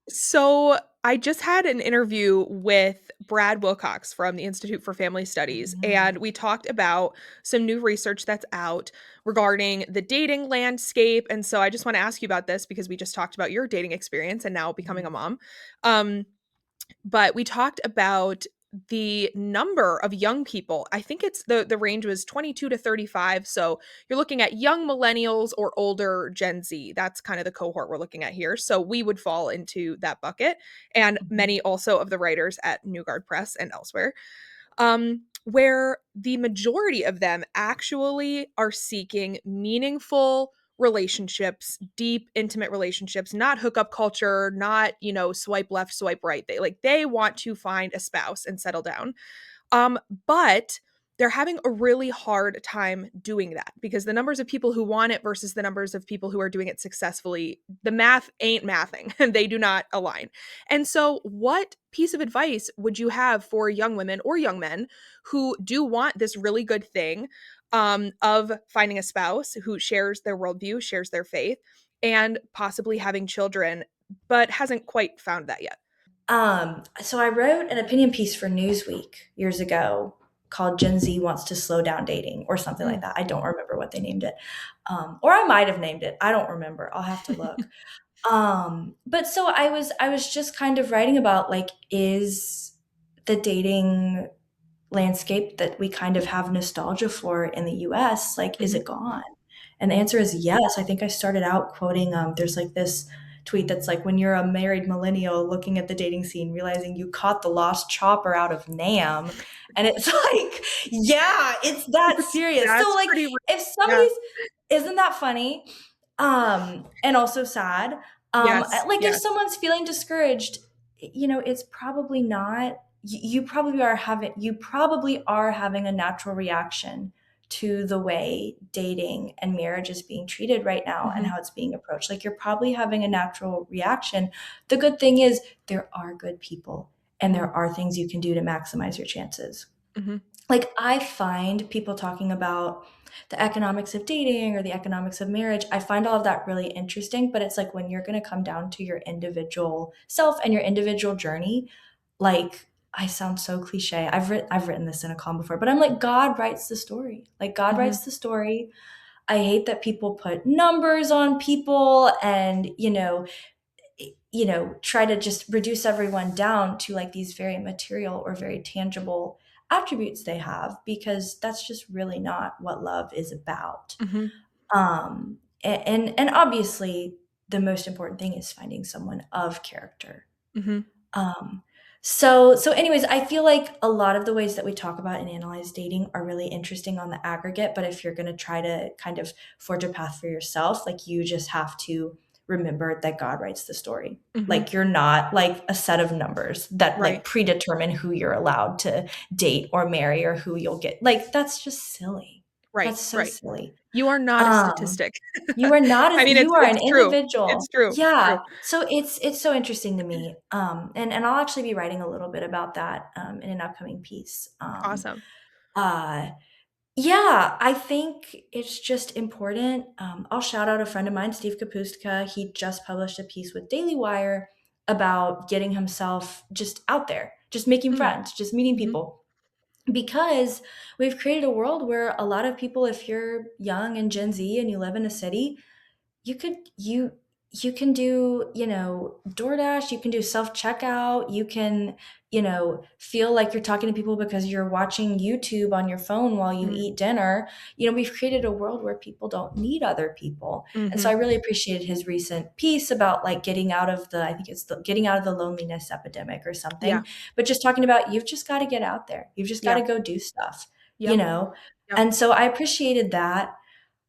S1: So, I just had an interview with Brad Wilcox from the Institute for Family Studies, and
S2: Mhm,
S1: we talked about some new research that's out regarding the dating landscape. And so I just want to ask you about this because we just talked about your dating experience and now becoming a
S2: mhm,
S1: mom. Um, But we talked about the number of young people. I think it's the range was 22 to 35. So you're looking at young millennials or older Gen Z. That's kind of the cohort we're looking at here. So we would fall into that bucket. And
S2: mhm,
S1: many also of the writers at New Guard Press and elsewhere, where the majority of them actually are seeking meaningful relationships, deep, intimate relationships, not hookup culture, not, swipe left, swipe right. They want to find a spouse and settle down. Um, but they're having a really hard time doing that because the numbers of people who want it versus the numbers of people who are doing it successfully, the math ain't mathing and they do not align. And so, what piece of advice would you have for young women or young men who do want this really good thing of finding a spouse who shares their worldview, shares their faith, and possibly having children, but hasn't quite found that yet?
S2: So I wrote an opinion piece for Newsweek years ago called Gen Z Wants to Slow Down Dating or something like
S1: Mm.
S2: that. I don't remember what they named it. Or I might have named it. I don't remember. I'll have to look. But so I was just kind of writing about like is the dating landscape that we kind of have nostalgia for in the US, like, is
S1: Mhm.
S2: it gone? And the answer is yes. I think I started out quoting, there's like this tweet that's like, when you're a married millennial looking at the dating scene, realizing you caught the lost chopper out of Nam. And it's like, yeah, it's that serious. So
S1: That's
S2: like
S1: pretty.
S2: if
S1: Yeah.
S2: somebody's, isn't that funny? And also sad.
S1: Yes.
S2: Like if
S1: Yes.
S2: someone's feeling discouraged, it's probably not you probably are having a natural reaction to the way dating and marriage is being treated right now and
S1: Mhm.
S2: how it's being approached. Like you're probably having a natural reaction. The good thing is there are good people and there
S1: Mhm.
S2: are things you can do to maximize your chances.
S1: Mhm.
S2: Like I find people talking about the economics of dating or the economics of marriage, I find all of that really interesting, but it's like when you're going to come down to your individual self and your individual journey, like, I sound so cliche. I've written this in a column before, but I'm like, God writes the story. Like, God
S1: Mhm.
S2: writes the story. I hate that people put numbers on people and, try to just reduce everyone down to like these very material or very tangible attributes they have, because that's just really not what love is about.
S1: Mhm.
S2: And obviously the most important thing is finding someone of character.
S1: Mhm.
S2: Um, so anyways, I feel like a lot of the ways that we talk about and analyze dating are really interesting on the aggregate, but if you're going to try to kind of forge a path for yourself, like, you just have to remember that God writes the story.
S1: Mhm.
S2: Like, you're not like a set of numbers that
S1: Right.
S2: like predetermine who you're allowed to date or marry or who you'll get. Like, that's just silly.
S1: Right.
S2: That's so
S1: Right.
S2: silly.
S1: You are not a
S2: Um,
S1: statistic.
S2: you are not
S1: I
S2: as
S1: mean,
S2: you are an
S1: it's true. It's
S2: individual.
S1: true. It's
S2: Yeah.
S1: true.
S2: So it's so interesting to me. And I'll actually be writing a little bit about that in an upcoming piece.
S1: Awesome.
S2: Uh yeah, I think it's just important. I'll shout out a friend of mine, Steve Kapustka. He just published a piece with Daily Wire about getting himself just out there, just making
S1: Mm.
S2: friends, just meeting
S1: Mhm.
S2: people. Because we've created a world where a lot of people, if you're young and Gen Z and you live in a city, you could you can do, DoorDash, you can do self-checkout, you can, feel like you're talking to people because you're watching YouTube on your phone while you
S1: Mm.
S2: eat dinner. We've created a world where people don't need other people. And so I
S1: Mhm.
S2: really appreciated his recent piece about like getting out of the I think it's the getting out of the loneliness epidemic or
S1: Yeah.
S2: something, but just talking about you've just got to get out there. You've just got
S1: Yeah.
S2: to go do stuff, you
S1: Yep.
S2: know.
S1: Yep.
S2: And so I appreciated that.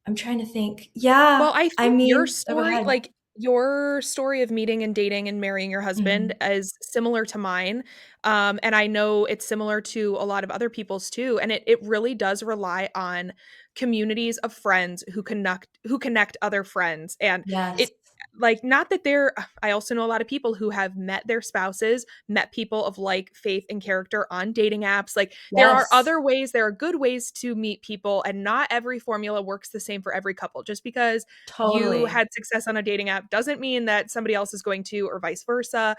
S2: I'm trying to think. Yeah,
S1: Well, I
S2: I
S1: think your
S2: mean oh, go
S1: story,
S2: ahead.
S1: like, your story of meeting and dating and marrying your husband
S2: Mhm.
S1: is similar to mine, and I know it's similar to a lot of other people's too, and it really does rely on communities of friends who connect other friends, and
S2: Yes,
S1: it like, not that they're I also know a lot of people who have met their spouses, met people of like faith and character on dating apps, like,
S2: yes,
S1: there are good ways to meet people, and not every formula works the same for every couple. Just because you
S2: totally.
S1: had success on a dating app doesn't mean that somebody else is going to, or vice versa.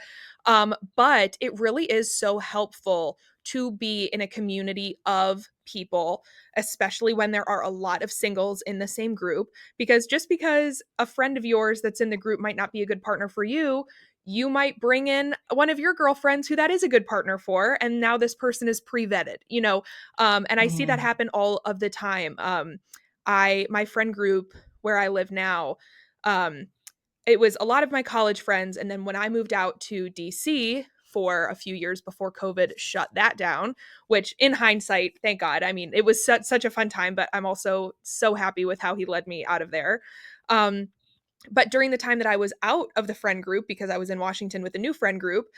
S1: But it really is so helpful to be in a community of people, especially when there are a lot of singles in the same group. Because just because a friend of yours that's in the group might not be a good partner for you, you might bring in one of your girlfriends who that is a good partner for, and now this person is pre-vetted. And I see that
S2: Mhm.
S1: happen all of the time. My friend group where I live now, um, it was a lot of my college friends, and then when I moved out to DC for a few years before COVID shut that down, which in hindsight, thank God. I mean, it was such a fun time, but I'm also so happy with how he led me out of there. Um, but during the time that I was out of the friend group, because I was in Washington with a new friend group,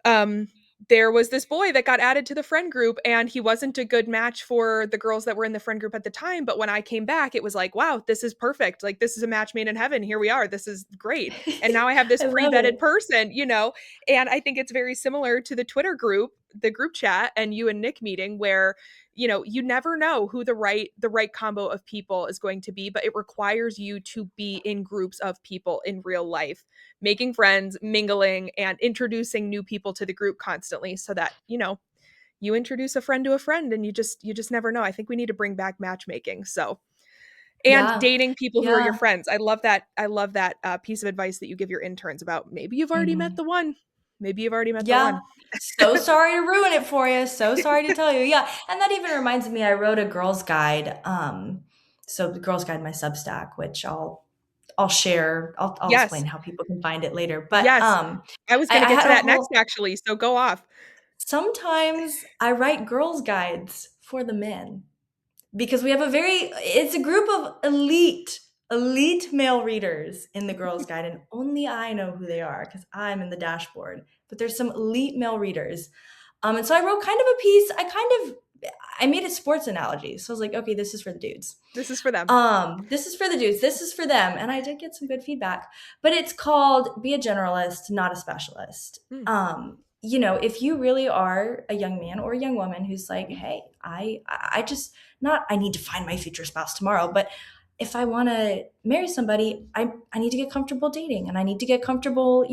S1: um, there was this boy that got added to the friend group, and he wasn't a good match for the girls that were in the friend group at the time. But when I came back, it was like, wow, this is perfect. Like, this is a match made in heaven. Here we are. This is great. And now I have this
S2: I love
S1: pre-vetted
S2: it.
S1: person. And I think it's very similar to the Twitter group, the group chat, and you and Nick meeting, where you never know who the right combo of people is going to be, but it requires you to be in groups of people in real life, making friends, mingling, and introducing new people to the group constantly, so that, you introduce a friend to a friend, and you just never know. I think we need to bring back matchmaking. So, and
S2: Yeah,
S1: dating people who are your
S2: yeah.
S1: friends. I love that piece of advice that you give your interns about maybe you've already met
S2: Mhm.
S1: the one. Maybe you've already met the
S2: Yeah.
S1: one.
S2: So sorry to ruin it for you, so sorry to tell you. Yeah, and that even reminds me, I wrote a girl's guide, so the girl's guide, my Substack, which I'll share. I'll
S1: Yes.
S2: explain how people can find it later, but,
S1: Yes. I was going to
S2: I
S1: get
S2: had
S1: to
S2: a
S1: that next
S2: whole
S1: actually, so go off.
S2: sometimes I write girls' guides for the men. Because we have it's a group of elite male readers in the Girls Guide, and only I know who they are because I'm in the dashboard. But there's some elite male readers. And so I wrote kind of a piece. I made it sports analogy. So I was like, okay, this is for the dudes.
S1: This is for them.
S2: This is for the dudes. This is for them. And I did get some good feedback. But it's called Be a Generalist, Not a Specialist.
S1: Mm.
S2: If you really are a young man or a young woman who's like, hey, I just not I need to find my future spouse tomorrow, but if I want to marry somebody, I need to get comfortable dating, and I need to get comfortable,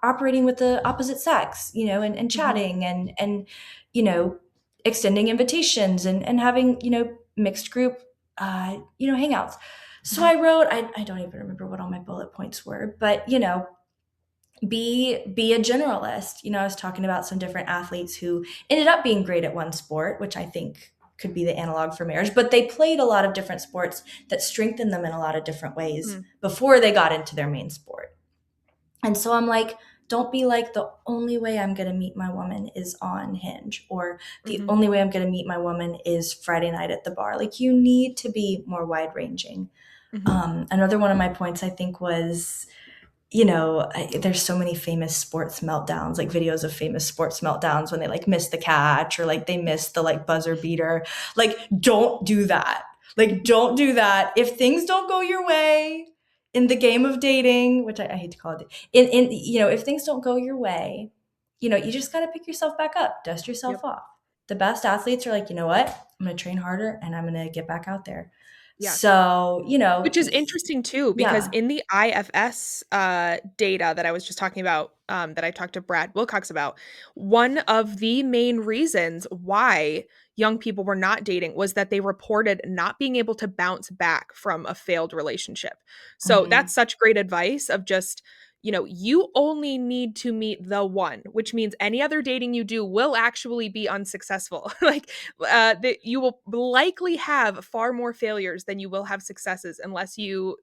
S2: operating with the opposite sex, and
S1: Mhm.
S2: chatting and extending invitations and having mixed group hangouts. So
S1: Mhm.
S2: I wrote, I don't even remember what all my bullet points were, but be a generalist. I was talking about some different athletes who ended up being great at one sport, which I think could be the analog for marriage, but they played a lot of different sports that strengthened them in a lot of different ways
S1: Mm.
S2: before they got into their main sport. And so I'm like, don't be like, the only way I'm going to meet my woman is on Hinge, or the
S1: Mhm.
S2: only way I'm going to meet my woman is Friday night at the bar. Like, you need to be more wide ranging.
S1: Mhm.
S2: Another one of my points, I think, was, there's so many famous sports meltdowns, like videos of famous sports meltdowns when they like miss the catch or like they miss the like buzzer beater. Like, don't do that. Like, don't do that. If things don't go your way in the game of dating, which I hate to call it, if things don't go your way, you just got to pick yourself back up, dust yourself
S1: Yep.
S2: off. The best athletes are like, you know what? I'm going to train harder and I'm going to get back out there.
S1: Yes.
S2: So,
S1: Which is interesting too, because
S2: yeah.
S1: in the IFS data that I was just talking about, that I talked to Brad Wilcox about, one of the main reasons why young people were not dating was that they reported not being able to bounce back from a failed relationship. So
S2: Mhm.
S1: that's such great advice of just, you only need to meet the one, which means any other dating you do will actually be unsuccessful. Like, that you will likely have far more failures than you will have successes unless you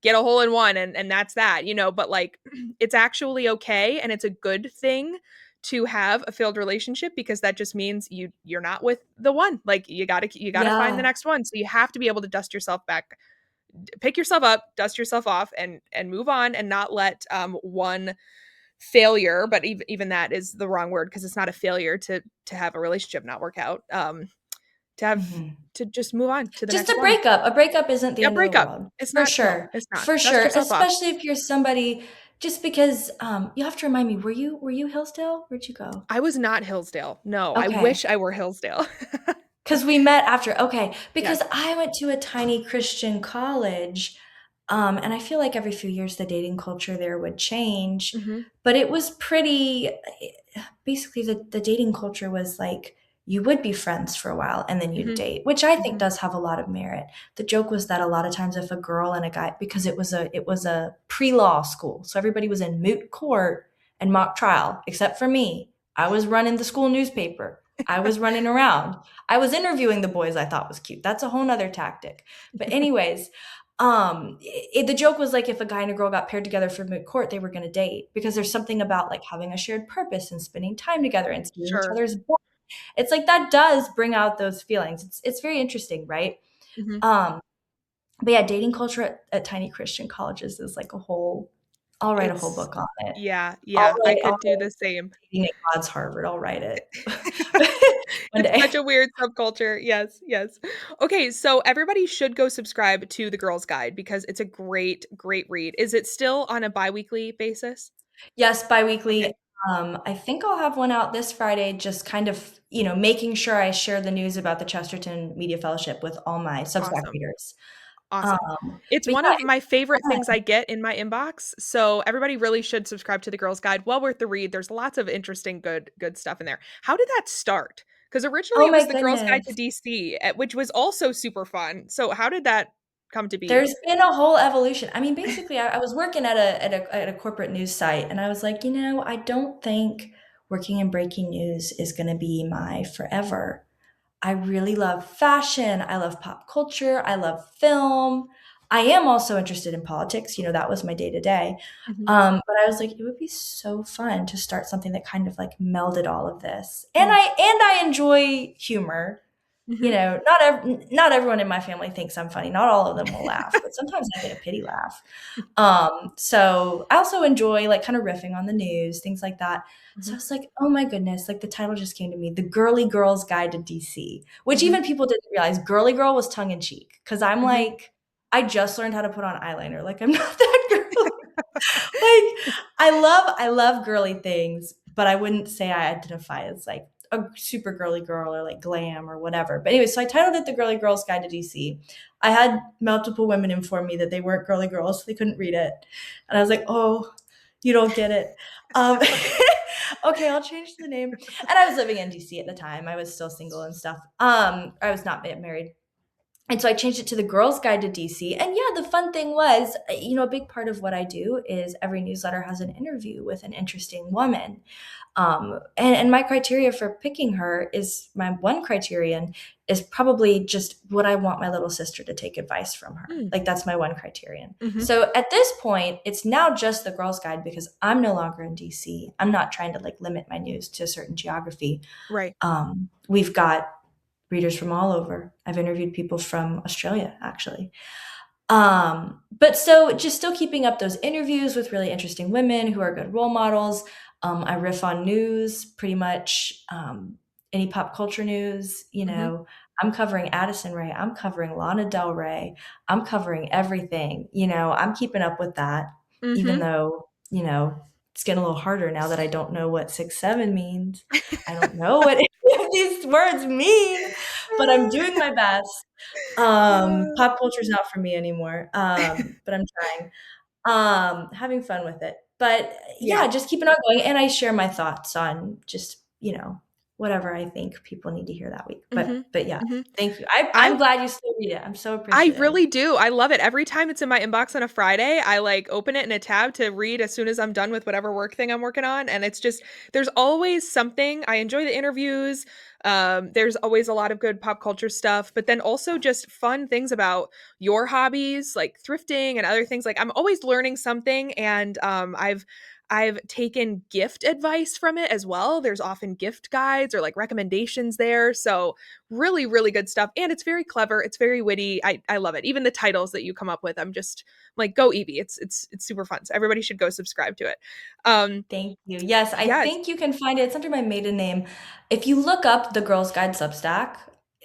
S1: get a hole in one and that's that. But like, it's actually okay and it's a good thing to have a failed relationship because that just means you're not with the one. Like, you got to find the
S2: Yeah.
S1: next one. So you have to be able to dust yourself back, pick yourself up, dust yourself off and move on and not let one failure, but even that is the wrong word because it's not a failure to have a relationship not work out. To have
S2: Mhm.
S1: to just move on to the
S2: Just
S1: next
S2: a
S1: one.
S2: breakup. A breakup isn't the
S1: Yeah,
S2: end of the
S1: breakup.
S2: world.
S1: It's
S2: For
S1: not, no,
S2: sure.
S1: it's not.
S2: For
S1: Dust
S2: sure.
S1: yourself off.
S2: Especially if you're somebody, just because you have to remind me, were you Hillsdale? Where'd you go?
S1: I was not Hillsdale. No, I
S2: Okay.
S1: wish I were Hillsdale.
S2: Because we met after. Okay. Because
S1: Yes.
S2: I went to a tiny Christian college. And I feel like every few years the dating culture there would change.
S1: Mhm.
S2: But it was pretty, basically, the dating culture was like, you would be friends for a while and then you'd
S1: Mhm.
S2: date, which I think
S1: Mhm.
S2: does have a lot of merit. The joke was that a lot of times if a girl and a guy, because it was a pre-law school, so everybody was in moot court and mock trial, except for me. I was running the school newspaper. I was running around. I was interviewing the boys I thought was cute. That's a whole nother tactic. But anyways, the joke was like if a guy and a girl got paired together for moot court, they were going to date because there's something about like having a shared purpose and spending time together and seeing each
S1: Sure.
S2: other's. It's like that does bring out those feelings. It's very interesting, right?
S1: Mhm.
S2: Um, but yeah, dating culture at tiny Christian colleges is like a whole. I'll write a whole
S1: It's
S2: book on it.
S1: yeah,
S2: I'll
S1: yeah, I
S2: write. I'll
S1: could do
S2: write
S1: the same.
S2: dating at God's Harvard. I'll write it one
S1: It's
S2: day.
S1: such a weird subculture. Yes, yes. Okay, so everybody should go subscribe to The Girl's Guide because it's a great, great read. Is it still on a biweekly basis?
S2: Yes, biweekly.
S1: Okay,
S2: I think I'll have one out this Friday, just kind of, making sure I share the news about the Chesterton Media Fellowship with all my Substack
S1: awesome.
S2: readers.
S1: Awesome. It's
S2: But
S1: one
S2: yeah,
S1: of
S2: it's
S1: my favorite
S2: fun.
S1: things I get in my inbox, so everybody really should subscribe to The Girl's Guide. Well worth the read. There's lots of interesting, good stuff in there. How did that start? Because originally
S2: Oh
S1: it
S2: my
S1: was The Girl's Guide to
S2: goodness.
S1: DC, which was also super fun. So how did that come to be?
S2: There's been a whole evolution. I mean, basically, I was working at a corporate news site, and I was like, I don't think working in breaking news is going to be my forever. I really love fashion. I love pop culture. I love film. I am also interested in politics. That was my day to day.
S1: Mhm.
S2: But I was like, it would be so fun to start something that kind of like melded all of this. And
S1: Mm.
S2: I enjoy humor.
S1: Mhm.
S2: Not everyone in my family thinks I'm funny. Not all of them will laugh, but sometimes I get a pity laugh. So I also enjoy like kind of riffing on the news, things like that. So I
S1: Mhm.
S2: was like, oh my goodness, like the title just came to me, The Girly Girl's Guide to DC, which
S1: Mhm.
S2: even people didn't realize girly girl was tongue in cheek. Cause I'm
S1: Mhm.
S2: like, I just learned how to put on eyeliner. Like I'm not that girly. Like I love girly things, but I wouldn't say I identify as like a super girly girl or like glam or whatever. But anyway, so I titled it The Girly Girl's Guide to DC. I had multiple women inform me that they weren't girly girls, so they couldn't read it. And I was like, oh, You don't get it. Um, okay, I'll change the name. And I was living in DC at the time. I was still single and stuff. I was not yet married. And so I changed it to the Girls Guide to DC. And yeah, the fun thing was, a big part of what I do is every newsletter has an interview with an interesting woman. And my criteria for picking her is my one criterion is probably just would I want my little sister to take advice from her?
S1: Mm.
S2: Like that's my one criterion.
S1: Mhm.
S2: So at this point, it's now just the Girls Guide because I'm no longer in DC. I'm not trying to like limit my news to a certain geography.
S1: Right.
S2: We've got readers from all over. I've interviewed people from Australia, actually. But so just still keeping up those interviews with really interesting women who are good role models. I riff on news, pretty much any pop culture news.
S1: Mhm.
S2: I'm covering Addison Rae. I'm covering Lana Del Rey. I'm covering everything. I'm keeping up with that, even
S1: Mhm.
S2: though, it's getting a little harder now that I don't know what 6'7" means. I don't know what any of these words mean, but I'm doing my best. Pop culture is not for me anymore, but I'm trying. Having fun with it. But
S1: Yeah.
S2: yeah, just keeping on going, and I share my thoughts on just, whatever I think people need to hear that week. But
S1: Mhm.
S2: but yeah,
S1: Mhm.
S2: thank you. I'm
S1: I
S2: glad you still read it. I'm so
S1: I
S2: appreciative.
S1: really do. I love it. Every time it's in my inbox on a Friday, I like open it in a tab to read as soon as I'm done with whatever work thing I'm working on. And it's just, there's always something. I enjoy the interviews. There's always a lot of good pop culture stuff, but then also just fun things about your hobbies, like thrifting and other things. Like I'm always learning something, and I've taken gift advice from it as well. There's often gift guides or like recommendations there. So really, really good stuff. And it's very clever. It's very witty. I love it. Even the titles that you come up with, I'm just like, go Evie. It's super fun. So everybody should go subscribe to it. Um,
S2: Thank you. Yes, I
S1: yes,
S2: think you can find it. It's under my maiden name. If you look up the Girls Guide Substack,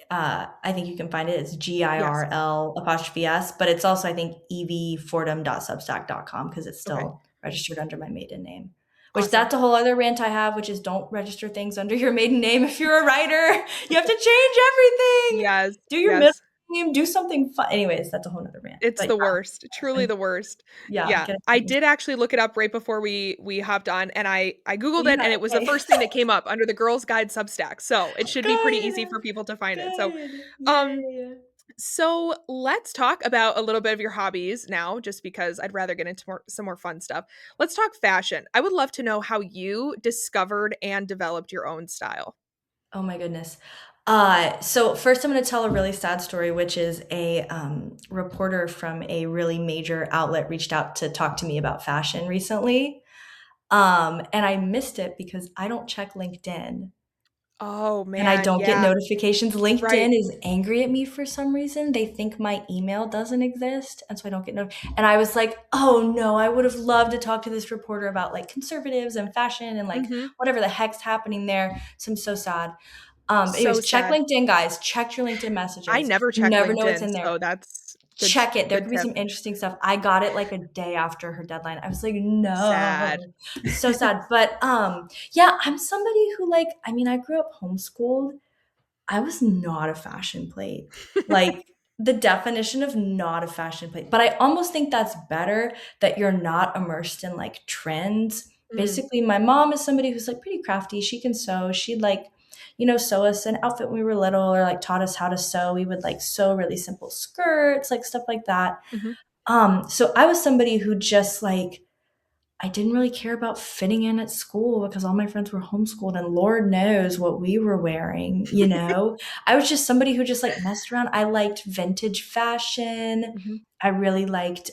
S2: I think you can find it. It's
S1: yes.
S2: GIRL apostrophe S, but it's also, I think, eviefordham.substack.com because it's
S1: Okay.
S2: still registered under my maiden name. Which
S1: Awesome.
S2: that's a whole other rant I have, which is don't register things under your maiden name if you're a writer. You have to change everything.
S1: Yes.
S2: Do your middle
S1: Yes.
S2: name, do something fun. Anyways, that's a whole other rant.
S1: It's
S2: But
S1: the worst, truly
S2: yeah,
S1: the worst.
S2: yeah,
S1: Yeah,
S2: get
S1: I
S2: it.
S1: did actually look it up right before we hopped on, and I googled it,
S2: Yeah,
S1: and it was the
S2: okay.
S1: first thing that came up under the Girls Guide Substack. So it should be pretty easy
S2: Good.
S1: for people to find it. So,
S2: Good. Yeah,
S1: um,
S2: yeah, yeah.
S1: so let's talk about a little bit of your hobbies now, just because I'd rather get into some more fun stuff. Let's talk fashion. I would love to know how you discovered and developed your own style.
S2: Oh my goodness. So first I'm going to tell a really sad story, which is a reporter from a really major outlet reached out to talk to me about fashion recently. And I missed it because I don't check LinkedIn.
S1: Oh
S2: And I
S1: man,
S2: don't get
S1: yeah,
S2: notifications.
S1: right.
S2: LinkedIn is angry at me for some reason. They think my email doesn't exist, and so I don't get And I was like, "Oh no, I would have loved to talk to this reporter about like conservatives and fashion and like
S1: Mhm.
S2: whatever the heck's happening there." So I'm so sad. But
S1: So
S2: anyways, check
S1: sad.
S2: LinkedIn, guys. Check your LinkedIn
S1: I
S2: messages.
S1: never
S2: You
S1: check
S2: never know what's
S1: LinkedIn,
S2: in there.
S1: so that's
S2: Check it. There
S1: good
S2: could be
S1: tip.
S2: some interesting stuff. I got it like a day after her deadline. I was like,
S1: Sad.
S2: no, so sad. But yeah, I'm somebody who like, I mean, I grew up homeschooled. I was not a fashion plate. Like the definition of not a fashion plate. But I almost think that's better that you're not immersed in like trends.
S1: Mm,
S2: Basically, my mom is somebody who's like pretty crafty. She can sew. She'd like, sew us an outfit when we were little or like taught us how to sew. We would like sew really simple skirts, like stuff like that.
S1: mhm.
S2: So I was somebody who just like I didn't really care about fitting in at school because all my friends were homeschooled and Lord knows what we were wearing. I was just somebody who just like messed around. I liked vintage fashion.
S1: Mhm,
S2: I really liked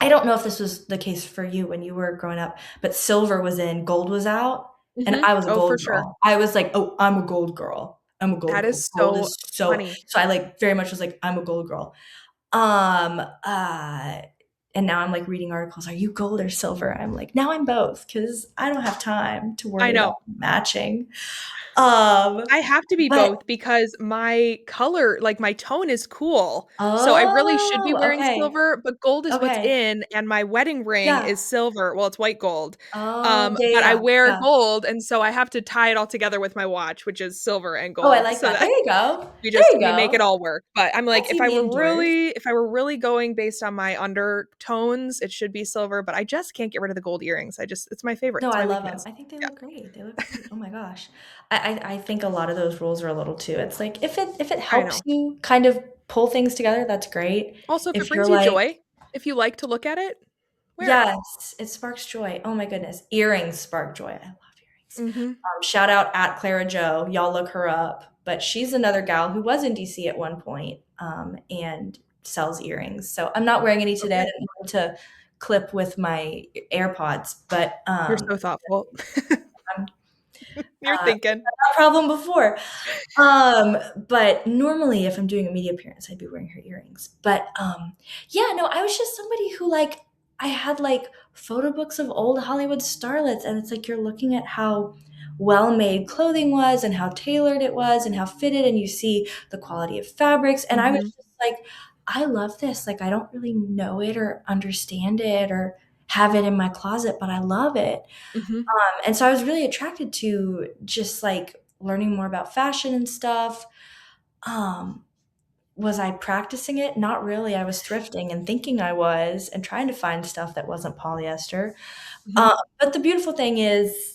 S2: I don't know if this was the case for you when you were growing up, but silver was in, gold was out, and
S1: mhm.
S2: I was a
S1: Oh, for
S2: gold
S1: sure.
S2: girl. I was like, "Oh, I'm a gold girl. I'm a gold
S1: That
S2: girl.
S1: is
S2: Gold
S1: so
S2: is so."
S1: funny.
S2: So I like very much was like, "I'm a gold girl." Um, uh, and now I'm like reading articles. Are you gold or silver? I'm like, now I'm both because I don't have time to
S1: I
S2: worry about
S1: know.
S2: matching. Um,
S1: I have to be
S2: but
S1: both because my color, like my tone is cool. So I really should be
S2: oh,
S1: wearing
S2: okay,
S1: silver, but gold is what's
S2: okay,
S1: in, and my wedding ring
S2: yeah.
S1: is silver. Well, it's white gold.
S2: Oh, yeah,
S1: But I
S2: yeah,
S1: wear
S2: yeah.
S1: gold, and so I have to tie it all together with my watch, which is silver and
S2: Oh, I
S1: gold.
S2: like
S1: So
S2: that.
S1: that
S2: There you go.
S1: we
S2: There
S1: just
S2: you
S1: we make it
S2: go.
S1: all work. But I'm like,
S2: That's Evie endorsed.
S1: if I were really going based on my undertone tones, it should be silver, but I just can't get rid of the gold earrings. It's my favorite.
S2: No,
S1: It's
S2: I
S1: my
S2: love them.
S1: weakness.
S2: I think they
S1: Yeah,
S2: look great. They look great. Oh my gosh. I think a lot of those rules are a little too. It's like if it
S1: I
S2: helps
S1: know.
S2: you kind of pull things together, that's great.
S1: Also, if it
S2: If you're
S1: brings you
S2: like,
S1: joy, if you like to look at it, wear it.
S2: yes, it sparks joy. Oh my goodness. Earrings spark joy. I love earrings.
S1: Mhm.
S2: Shout out at Clara Joe. Y'all look her up. But she's another gal who was in DC at one point, and sells earrings. So I'm not wearing any today. I
S1: Okay.
S2: didn't want to clip with my AirPods, but
S1: You're so thoughtful.
S2: I'm
S1: You're
S2: uh,
S1: thinking.
S2: that problem before. But normally if I'm doing a media appearance, I'd be wearing her earrings. But yeah, no, I was just somebody who like I had like photo books of old Hollywood starlets, and it's like you're looking at how well made clothing was and how tailored it was and how fitted, and you see the quality of fabrics. And I was
S1: Mhm.
S2: just like, I love this. Like I don't really know it or understand it or have it in my closet, but I love it.
S1: Mhm.
S2: And so I was really attracted to just like learning more about fashion and stuff. Um, was I practicing it? Not really. I was thrifting and thinking I was and trying to find stuff that wasn't polyester.
S1: Mhm.
S2: But the beautiful thing is,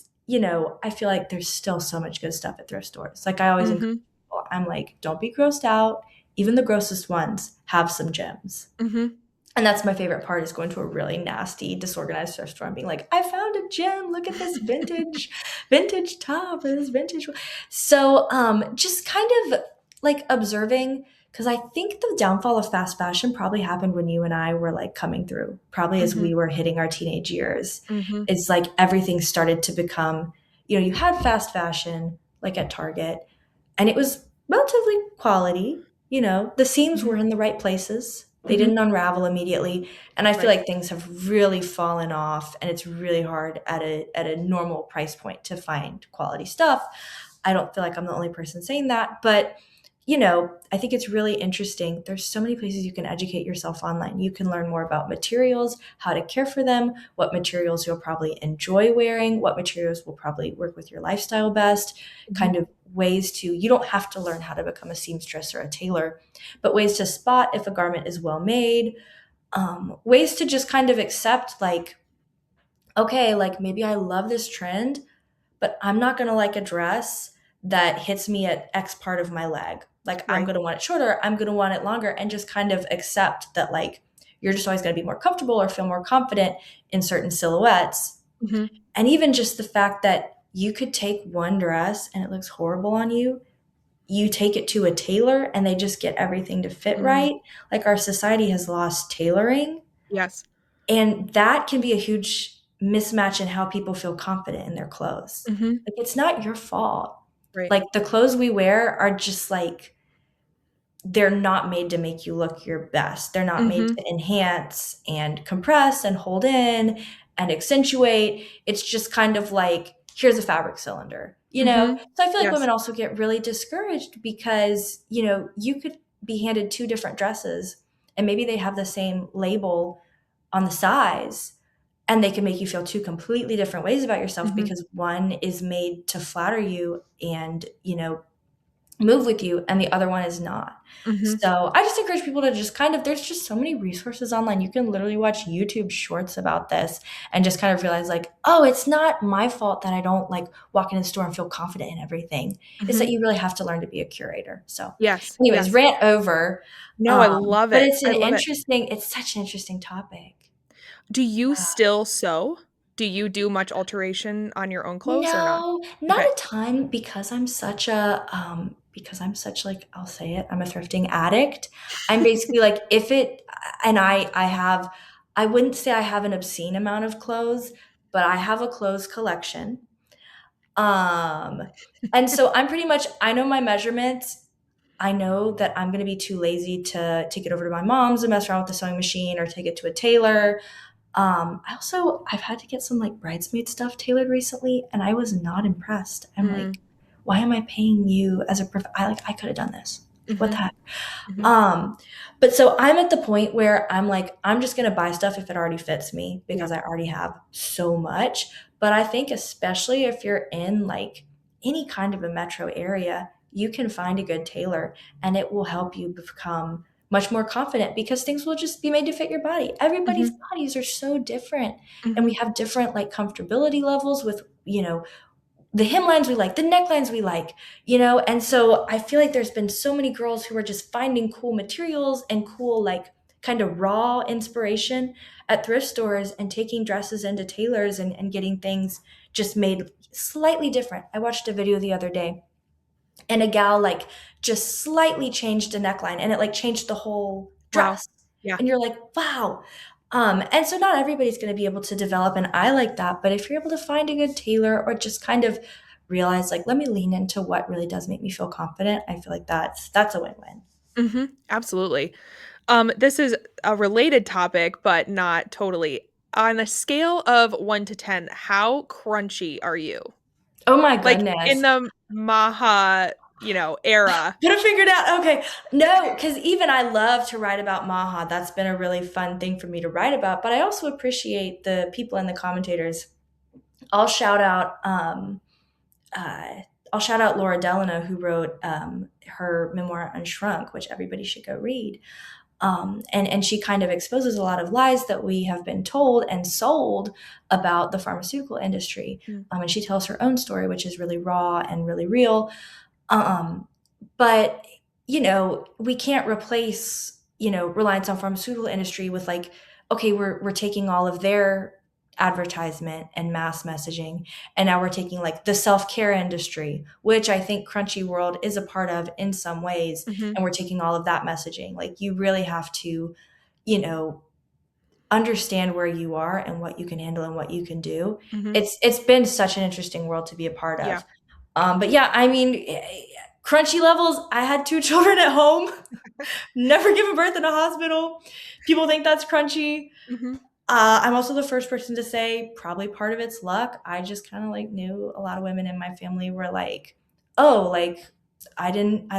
S2: I feel like there's still so much good stuff at thrift stores. Like I always encourage
S1: Mhm.
S2: people, I'm like, don't be grossed out. Even the grossest ones have some gems.
S1: Mhm.
S2: And that's my favorite part is going to a really nasty, disorganized thrift store and being like, I found a gem. Look at this vintage top or this vintage. So just kind of like observing, because I think the downfall of fast fashion probably happened when you and I were like coming through, probably as
S1: Mhm.
S2: we were hitting our teenage years.
S1: Mhm.
S2: It's like everything started to become, you had fast fashion like at Target, and it was relatively quality. The seams
S1: Mhm.
S2: were in the right places. They
S1: Mhm.
S2: didn't unravel immediately. And I feel
S1: Right.
S2: like things have really fallen off, and it's really hard at a normal price point to find quality stuff. I don't feel like I'm the only person saying that, but I think it's really interesting. There's so many places you can educate yourself online. You can learn more about materials, how to care for them, what materials you'll probably enjoy wearing, what materials will probably work with your lifestyle best,
S1: Mhm.
S2: kind of ways to, you don't have to learn how to become a seamstress or a tailor, but ways to spot if a garment is well made, ways to just kind of accept, like, okay, like maybe I love this trend, but I'm not going to like a dress that hits me at X part of my leg. Like I'm
S1: Right.
S2: going to want it shorter, I'm going to want it longer, and just kind of accept that like you're just always going to be more comfortable or feel more confident in certain silhouettes.
S1: Mhm.
S2: And even just the fact that you could take one dress and it looks horrible on you, you take it to a tailor and they just get everything to fit
S1: Mm.
S2: right. Like our society has lost tailoring,
S1: Yes.
S2: and that can be a huge mismatch in how people feel confident in their clothes.
S1: Mhm.
S2: Like, it's not your fault.
S1: Right.
S2: Like, the clothes we wear are just like, they're not made to make you look your best. They're not made
S1: Mhm.
S2: to enhance and compress and hold in and accentuate. It's just kind of like, here's a fabric cylinder, you know?
S1: Mhm.
S2: So I feel like
S1: Yes.
S2: women also get really discouraged because, you could be handed two different dresses and maybe they have the same label on the size, and they can make you feel two completely different ways about yourself
S1: Mhm.
S2: because one is made to flatter you and, move with you, and the other one is not.
S1: Mhm.
S2: So I just encourage people to just kind of, there's just so many resources online. You can literally watch YouTube shorts about this and just kind of realize like, oh, it's not my fault that I don't like walk in the store and feel confident in everything. It's that
S1: Mhm.
S2: you really have to learn to be a curator. So
S1: Yes.
S2: anyways,
S1: Yes.
S2: rant over.
S1: No, I love
S2: But
S1: it. I love it.
S2: it's such an interesting topic.
S1: Do you still sew? Do you do much alteration on your own clothes or not?
S2: No, not
S1: Okay.
S2: a ton because I'm such like, I'll say it, I'm a thrifting addict. I'm basically like if it and I wouldn't say I have an obscene amount of clothes, but I have a clothes collection. Um and so I'm pretty much, I know my measurements. I know that I'm going to be too lazy to take it over to my mom's and mess around with the sewing machine or take it to a tailor. I've had to get some like bridesmaid stuff tailored recently, and I was not impressed. I'm
S1: Mm.
S2: like, why am I paying you as a I could have done this. Like, what the
S1: Mhm.
S2: heck?
S1: Mhm.
S2: Um, but so I'm at the point where I'm like, I'm just gonna buy stuff if it already fits me
S1: Yeah.
S2: because I already have so much. But I think especially if you're in like any kind of a metro area, you can find a good tailor and it will help you become much more confident because things will just be made to fit your body. Everybody's
S1: Mhm.
S2: bodies are so different, and we
S1: Mhm.
S2: have different like comfortability levels with, the hemlines we like, the necklines we like, and so I feel like there's been so many girls who are just finding cool materials and cool, like, kind of raw inspiration at thrift stores and taking dresses into tailors and getting things just made slightly different. I watched a video the other day, and a gal like just slightly changed a neckline, and it like changed the whole
S1: Wow.
S2: dress.
S1: Yeah.
S2: And you're like, wow. And so not everybody's going to be able to develop an eye like that, but if you're able to find a good tailor or just kind of realize like, let me lean into what really does make me feel confident, I feel like that's a win-win.
S1: Mhm. Absolutely. This is a related topic, but not totally. On a scale of 1 to 10, how crunchy are you?
S2: Oh my
S1: Like, in
S2: goodness.
S1: the MAHA, era.
S2: Put a finger down. Okay. No, because even I love to write about Maha. That's been a really fun thing for me to write about. But I also appreciate the people and the commentators. I'll shout out uh, I'll shout out Laura Delano, who wrote her memoir Unshrunk, which everybody should go read. And she kind of exposes a lot of lies that we have been told and sold about the pharmaceutical industry.
S1: Mm.
S2: And she tells her own story, which is really raw and really real. Um, but we can't replace reliance on pharmaceutical industry with like, okay, we're taking all of their advertisement and mass messaging, and now we're taking like the self-care industry, which I think Crunchy World is a part of in some ways,
S1: Mhm.
S2: and we're taking all of that messaging. Like, you really have to, you know, understand where you are and what you can handle and what you can do.
S1: Mhm.
S2: It's been such an interesting world to be a part
S1: Yeah.
S2: of. But yeah, I mean, crunchy levels. I had two children at home. Never given birth in a hospital. People think that's crunchy.
S1: Mhm.
S2: I'm also the first person to say probably part of it's luck. I just kind of like knew a lot of women in my family were like, oh, like I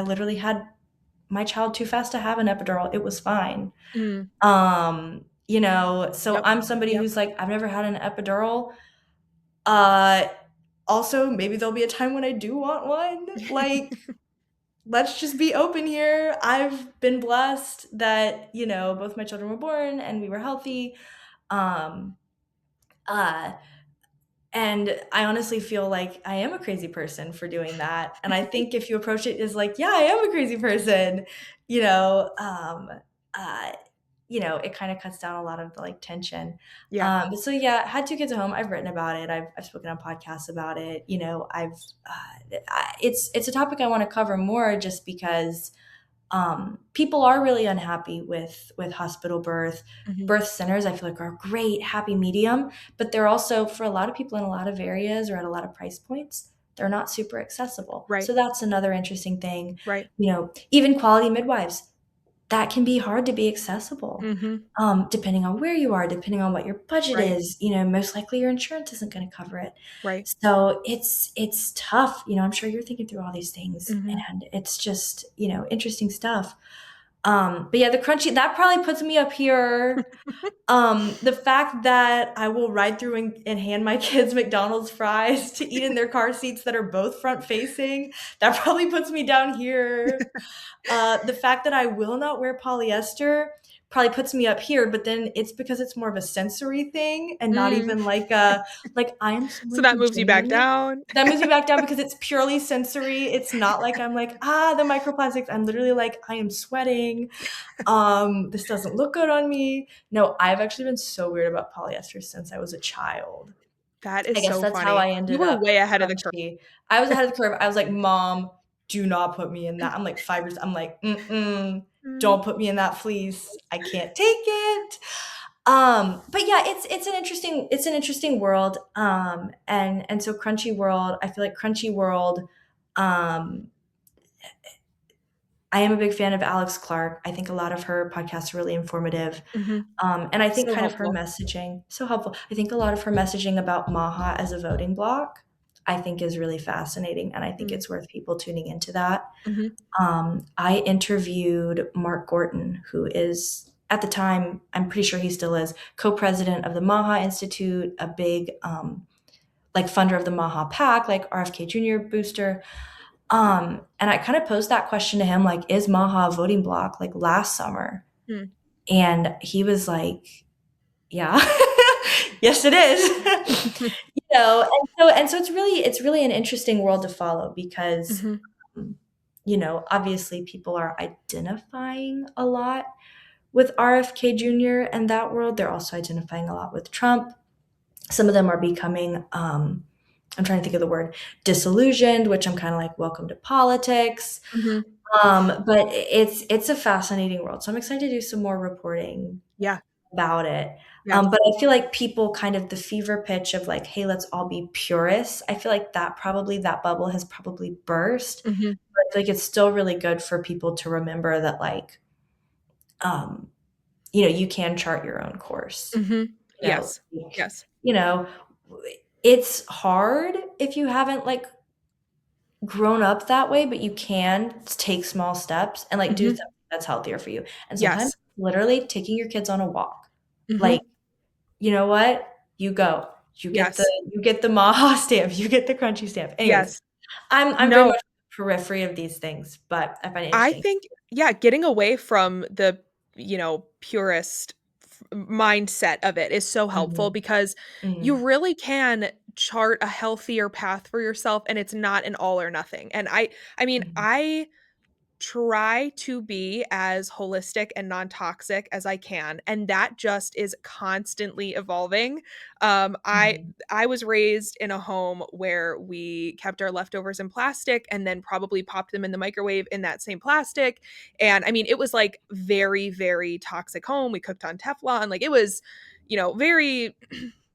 S2: literally had my child too fast to have an epidural. It was fine.
S1: Mm.
S2: So
S1: Yep.
S2: I'm somebody
S1: Yep.
S2: who's like, I've never had an epidural. Uh, Also, maybe there'll be a time when I do want one. Like, let's just be open here. I've been blessed that, both my children were born and we were healthy. Um, uh, and I honestly feel like I am a crazy person for doing that. And I think if you approach it as like, yeah, I am a crazy person, you know, um, uh, it kind of cuts down a lot of the like tension.
S1: Yeah.
S2: So yeah, had two kids at home. I've written about it. I've spoken on podcasts about it. It's a topic I want to cover more just because people are really unhappy with hospital
S1: Mhm.
S2: birth centers. I feel like are a great happy medium, but they're also, for a lot of people in a lot of areas or at a lot of price points, they're not super accessible.
S1: Right.
S2: So that's another interesting thing.
S1: Right.
S2: Even quality midwives, that can be hard to be accessible.
S1: Mhm.
S2: Depending on where you are, depending on what your budget
S1: Right.
S2: is, most likely your insurance isn't going to cover it.
S1: Right.
S2: So it's tough. I'm sure you're thinking through all these things,
S1: Mhm.
S2: and it's just, interesting stuff. But yeah, the crunchy, that probably puts me up here. The fact that I will ride through and hand my kids McDonald's fries to eat in their car seats that are both front facing, that probably puts me down here. The fact that I will not wear polyester probably puts me up here, but then it's because it's more of a sensory thing and not
S1: Mm.
S2: even like I am
S1: So
S2: someone
S1: that
S2: who
S1: moves you back
S2: genuinely,
S1: down.
S2: that moves me back down because it's purely sensory. It's not like I'm like, the microplastics. I'm literally like, I am sweating. This doesn't look good on me. No, I've actually been so weird about polyester since I was a child.
S1: That
S2: I
S1: is
S2: guess
S1: so
S2: that's how
S1: funny.
S2: I
S1: You
S2: ended
S1: were
S2: up
S1: way ahead of the curve.
S2: crunchy. I was ahead of the curve. I was like, Mom, do not put me in that. I'm like 5 years. I'm like,
S1: Mm.
S2: don't put me in that fleece. I can't take it. But yeah, it's an interesting world. And so Crunchy World, I feel like Crunchy World, um, I am a big fan of Alex Clark. I think a lot of her podcasts are really informative.
S1: Mhm.
S2: And I think
S1: So
S2: kind of her
S1: helpful.
S2: messaging, so helpful. I think a lot of her messaging about MAHA as a voting block, I think is really fascinating. And I think
S1: Mm.
S2: it's worth people tuning into that.
S1: Mhm.
S2: I interviewed Mark Gorton, who is, at the time, I'm pretty sure he still is, co-president of the MAHA Institute, a big, like funder of the MAHA PAC, like RFK Jr. booster. And I kind of posed that question to him, like, is MAHA a voting block, like last summer?
S1: Mm.
S2: And he was like, yeah, yes, it is. And so it's really an interesting world to follow because,
S1: Mhm.
S2: um, obviously people are identifying a lot with RFK Jr. and that world. They're also identifying a lot with Trump. Some of them are becoming, I'm trying to think of the word, disillusioned, which I'm kind of like, welcome to politics.
S1: Mhm.
S2: But it's a fascinating world. So I'm excited to do some more reporting
S1: Yeah.
S2: about it.
S1: Yes.
S2: But I feel like people kind of the fever pitch of like, hey, let's all be purists. I feel like that bubble has probably burst.
S1: Mhm.
S2: But I feel like it's still really good for people to remember that like, um, you can chart your own course.
S1: Mhm.
S2: You know,
S1: Yes.
S2: like,
S1: Yes.
S2: you know, it's hard if you haven't like grown up that way, but you can take small steps and like do
S1: Mhm.
S2: something that's healthier for you. And sometimes
S1: Yes.
S2: literally taking your kids on a walk. Like,
S1: Mhm.
S2: you know what? You go. You get the
S1: Yes.
S2: you get the MAHA stamp, you get the crunchy stamp. Anyways,
S1: Yes.
S2: I'm very
S1: No,
S2: much periphery of these things, but I find it
S1: I
S2: interesting.
S1: think, yeah, getting away from the, purist mindset of it is so helpful
S2: Mhm,
S1: because you
S2: mhm,
S1: really can chart a healthier path for yourself and it's not an all or nothing. And I mean,
S2: mhm,
S1: I try to be as holistic and non-toxic as I can, and that just is constantly evolving.
S2: mhm,
S1: I was raised in a home where we kept our leftovers in plastic and then probably popped them in the microwave in that same plastic. And I mean, it was like very, very toxic home. We cooked on Teflon. Like it was, very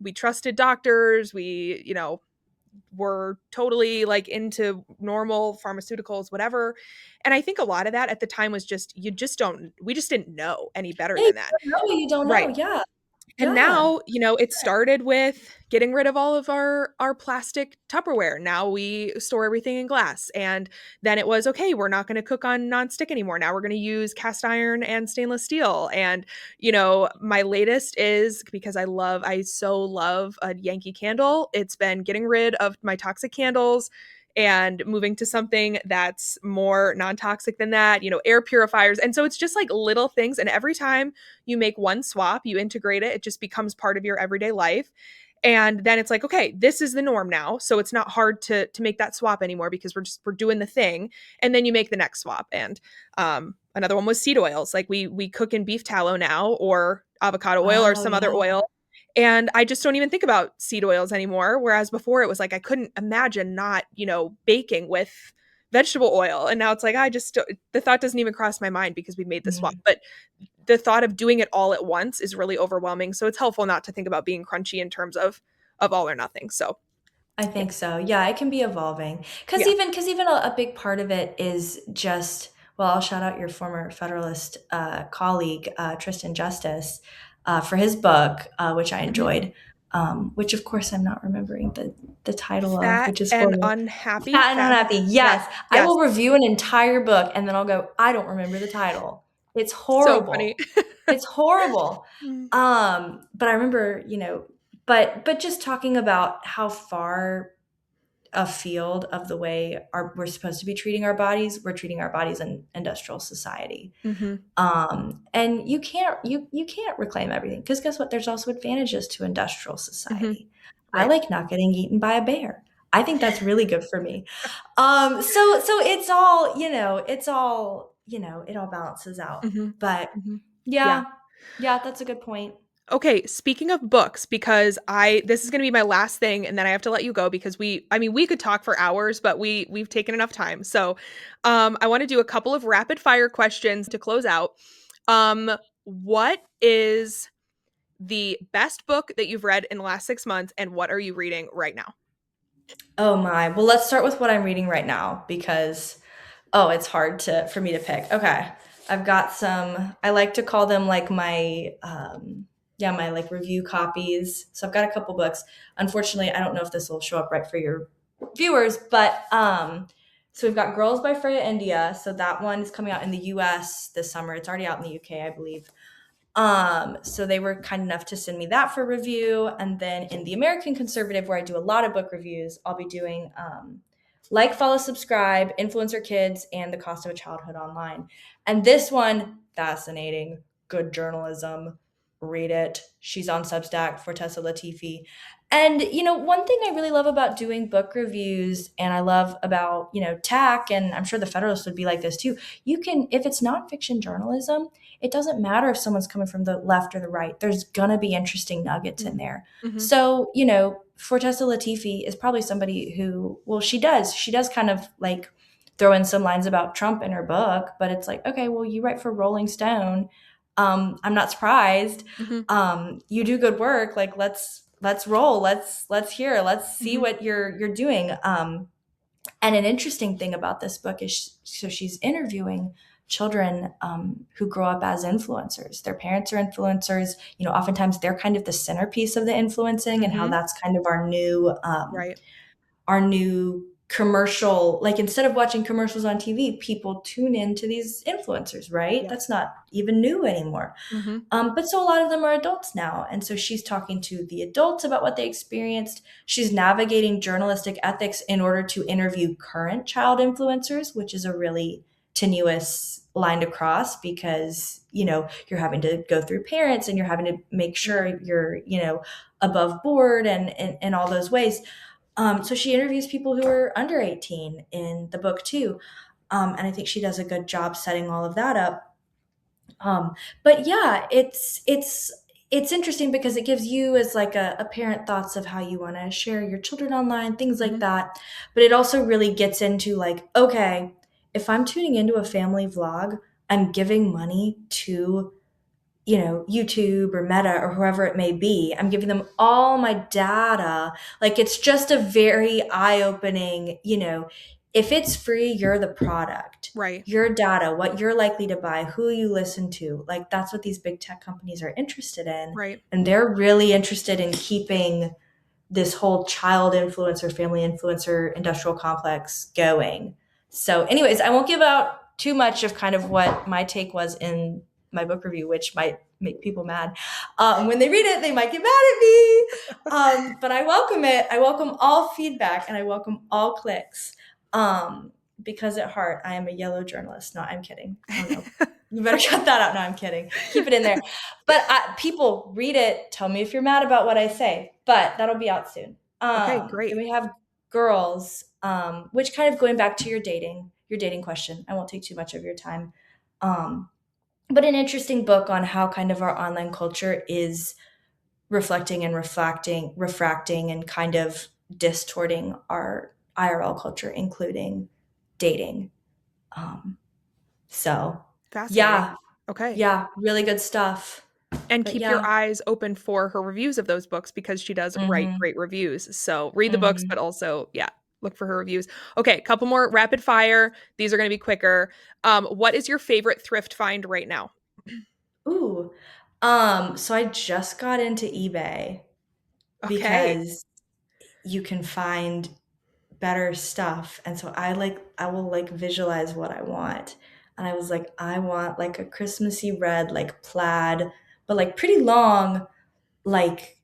S1: we trusted doctors. We were totally like into normal pharmaceuticals, whatever. And I think a lot of that at the time was just, we just didn't know any better
S2: yeah, you
S1: than that.
S2: don't know what you don't know.
S1: Right.
S2: Yeah,
S1: And
S2: yeah.
S1: now, it started with getting rid of all of our plastic Tupperware. Now we store everything in glass. And then it was okay, we're not going to cook on nonstick anymore. Now we're going to use cast iron and stainless steel. And my latest is because I so love a Yankee candle. It's been getting rid of my toxic candles and moving to something that's more non-toxic than that, air purifiers. And so it's just like little things, and every time you make one swap, you integrate it, it just becomes part of your everyday life. And then it's like, okay, this is the norm now. So it's not hard to make that swap anymore because we're doing the thing. And then you make the next swap. And another one was seed oils. Like we cook in beef tallow now or avocado oil or
S2: Oh,
S1: some other
S2: yeah.
S1: oil. And I just don't even think about seed oils anymore. Whereas before it was like I couldn't imagine not, baking with vegetable oil. And now it's like the thought doesn't even cross my mind because we made the swap.
S2: Mhm.
S1: But the thought of doing it all at once is really overwhelming. So it's helpful not to think about being crunchy in terms of all or nothing. So
S2: I
S1: yeah.
S2: think so. Yeah, it can be evolving. Cause
S1: Yeah.
S2: even because even a big part of it is just well, I'll shout out your former Federalist colleague, Tristan Justice, for his book, which I
S1: Mhm.
S2: enjoyed, which of course I'm not remembering the title of,
S1: Fat
S2: which is
S1: and
S2: horrible.
S1: unhappy.
S2: Fat and
S1: Fat.
S2: Unhappy.
S1: Yes.
S2: Yes. I
S1: Yes.
S2: will review an entire book and then I'll go, I don't remember the title. It's
S1: So funny.
S2: horrible. It's horrible.
S1: Mm.
S2: But I remember, but just talking about how far afield of the way we're supposed to be treating our bodies, we're treating our bodies in industrial society.
S1: Mhm.
S2: And you can't reclaim everything because guess what? There's also advantages to industrial
S1: Mhm.
S2: society. I
S1: Right.
S2: like not getting eaten by a bear. I think that's really good for me. So it all balances out.
S1: Mhm.
S2: But
S1: Mhm. Yeah.
S2: yeah, yeah, that's a good point.
S1: Okay, speaking of books, because I this is going to be my last thing and then I have to let you go because we could talk for hours, but we've taken enough time. So, I want to do a couple of rapid fire questions to close out. What is the best book that you've read in the last 6 months and what are you reading right now?
S2: Oh my. Well, let's start with what I'm reading right now because it's hard for me to pick. Okay. I've got some I like to call them like my like review copies. So I've got a couple books. Unfortunately, I don't know if this will show up right for your viewers, but so we've got Girls by Freya India. So that one is coming out in the US this summer. It's already out in the UK, I believe. So they were kind enough to send me that for review. And then in the American Conservative, where I do a lot of book reviews, I'll be doing Like, follow, subscribe, influencer kids, and the cost of a childhood online. And this one, fascinating, good journalism. Read it. She's on Substack for Tessa Latifi. And, one thing I really love about doing book reviews and I love about, TAC, and I'm sure the Federalist would be like this too. You can, if it's nonfiction journalism, it doesn't matter if someone's coming from the left or the right. There's going to be interesting nuggets in there.
S1: Mm-hmm.
S2: So, Fortessa Latifi is probably somebody who, well, she does kind of like throw in some lines about Trump in her book, but it's like, okay, well, you write for Rolling Stone. I'm not surprised.
S1: Mm-hmm.
S2: You do good work. Like, let's roll. Let's hear. Let's see
S1: Mm-hmm.
S2: what you're doing. And an interesting thing about this book is so she's interviewing children who grow up as influencers. Their parents are influencers. Oftentimes they're kind of the centerpiece of the influencing, and how
S1: Mm-hmm.
S2: that's kind of
S1: Right.
S2: our new commercial. Like, instead of watching commercials on TV, people tune into these influencers, right?
S1: Yes.
S2: That's not even new anymore.
S1: Mm-hmm.
S2: But so a lot of them are adults now. And so she's talking to the adults about what they experienced. She's navigating journalistic ethics in order to interview current child influencers, which is a really tenuous line to cross, because, you're having to go through parents and you're having to make sure you're, above board and all those ways. So she interviews people who are under 18 in the book too. And I think she does a good job setting all of that up. Um, but yeah, it's interesting because it gives you as like a parent thoughts of how you want to share your children online, things like
S1: Mm-hmm.
S2: that. But it also really gets into like, okay, if I'm tuning into a family vlog, I'm giving money to YouTube or Meta or whoever it may be. I'm giving them all my data. Like, it's just a very eye-opening, if it's free, you're the product.
S1: Right.
S2: Your data, what you're likely to buy, who you listen to. Like, that's what these big tech companies are interested in.
S1: Right.
S2: And they're really interested in keeping this whole child influencer, family influencer industrial complex going. So, anyways, I won't give out too much of kind of what my take was in my book review, which might make people mad. When they read it, they might get mad at me. But I welcome it. I welcome all feedback and I welcome all clicks. Because at heart, I am a yellow journalist. No, I'm kidding. Oh no. You better cut that out. No, I'm kidding. Keep it in there. But people read it. Tell me if you're mad about what I say. But that'll be out soon.
S1: Okay,
S2: Then
S1: great.
S2: we have girls, which kind of going back to your dating question. I won't take too much of your time. But an interesting book on how kind of our online culture is reflecting and refracting and kind of distorting our IRL culture, including dating. Um, so
S1: Fascinating.
S2: yeah,
S1: Okay.
S2: yeah, really good stuff.
S1: And
S2: But
S1: keep your
S2: yeah.
S1: eyes open for her reviews of those books because she does write
S2: Mhm,
S1: great reviews. So read the books,
S2: mhm.
S1: but also, yeah, look for her reviews. Okay, couple more rapid fire. These are going to be quicker. What is your favorite thrift find right now?
S2: Ooh, so I just got into eBay
S1: Okay.
S2: because you can find better stuff, and so I will, like, visualize what I want, and I was like, "I want, like, a Christmassy red, like, plaid, but, like, pretty long, like,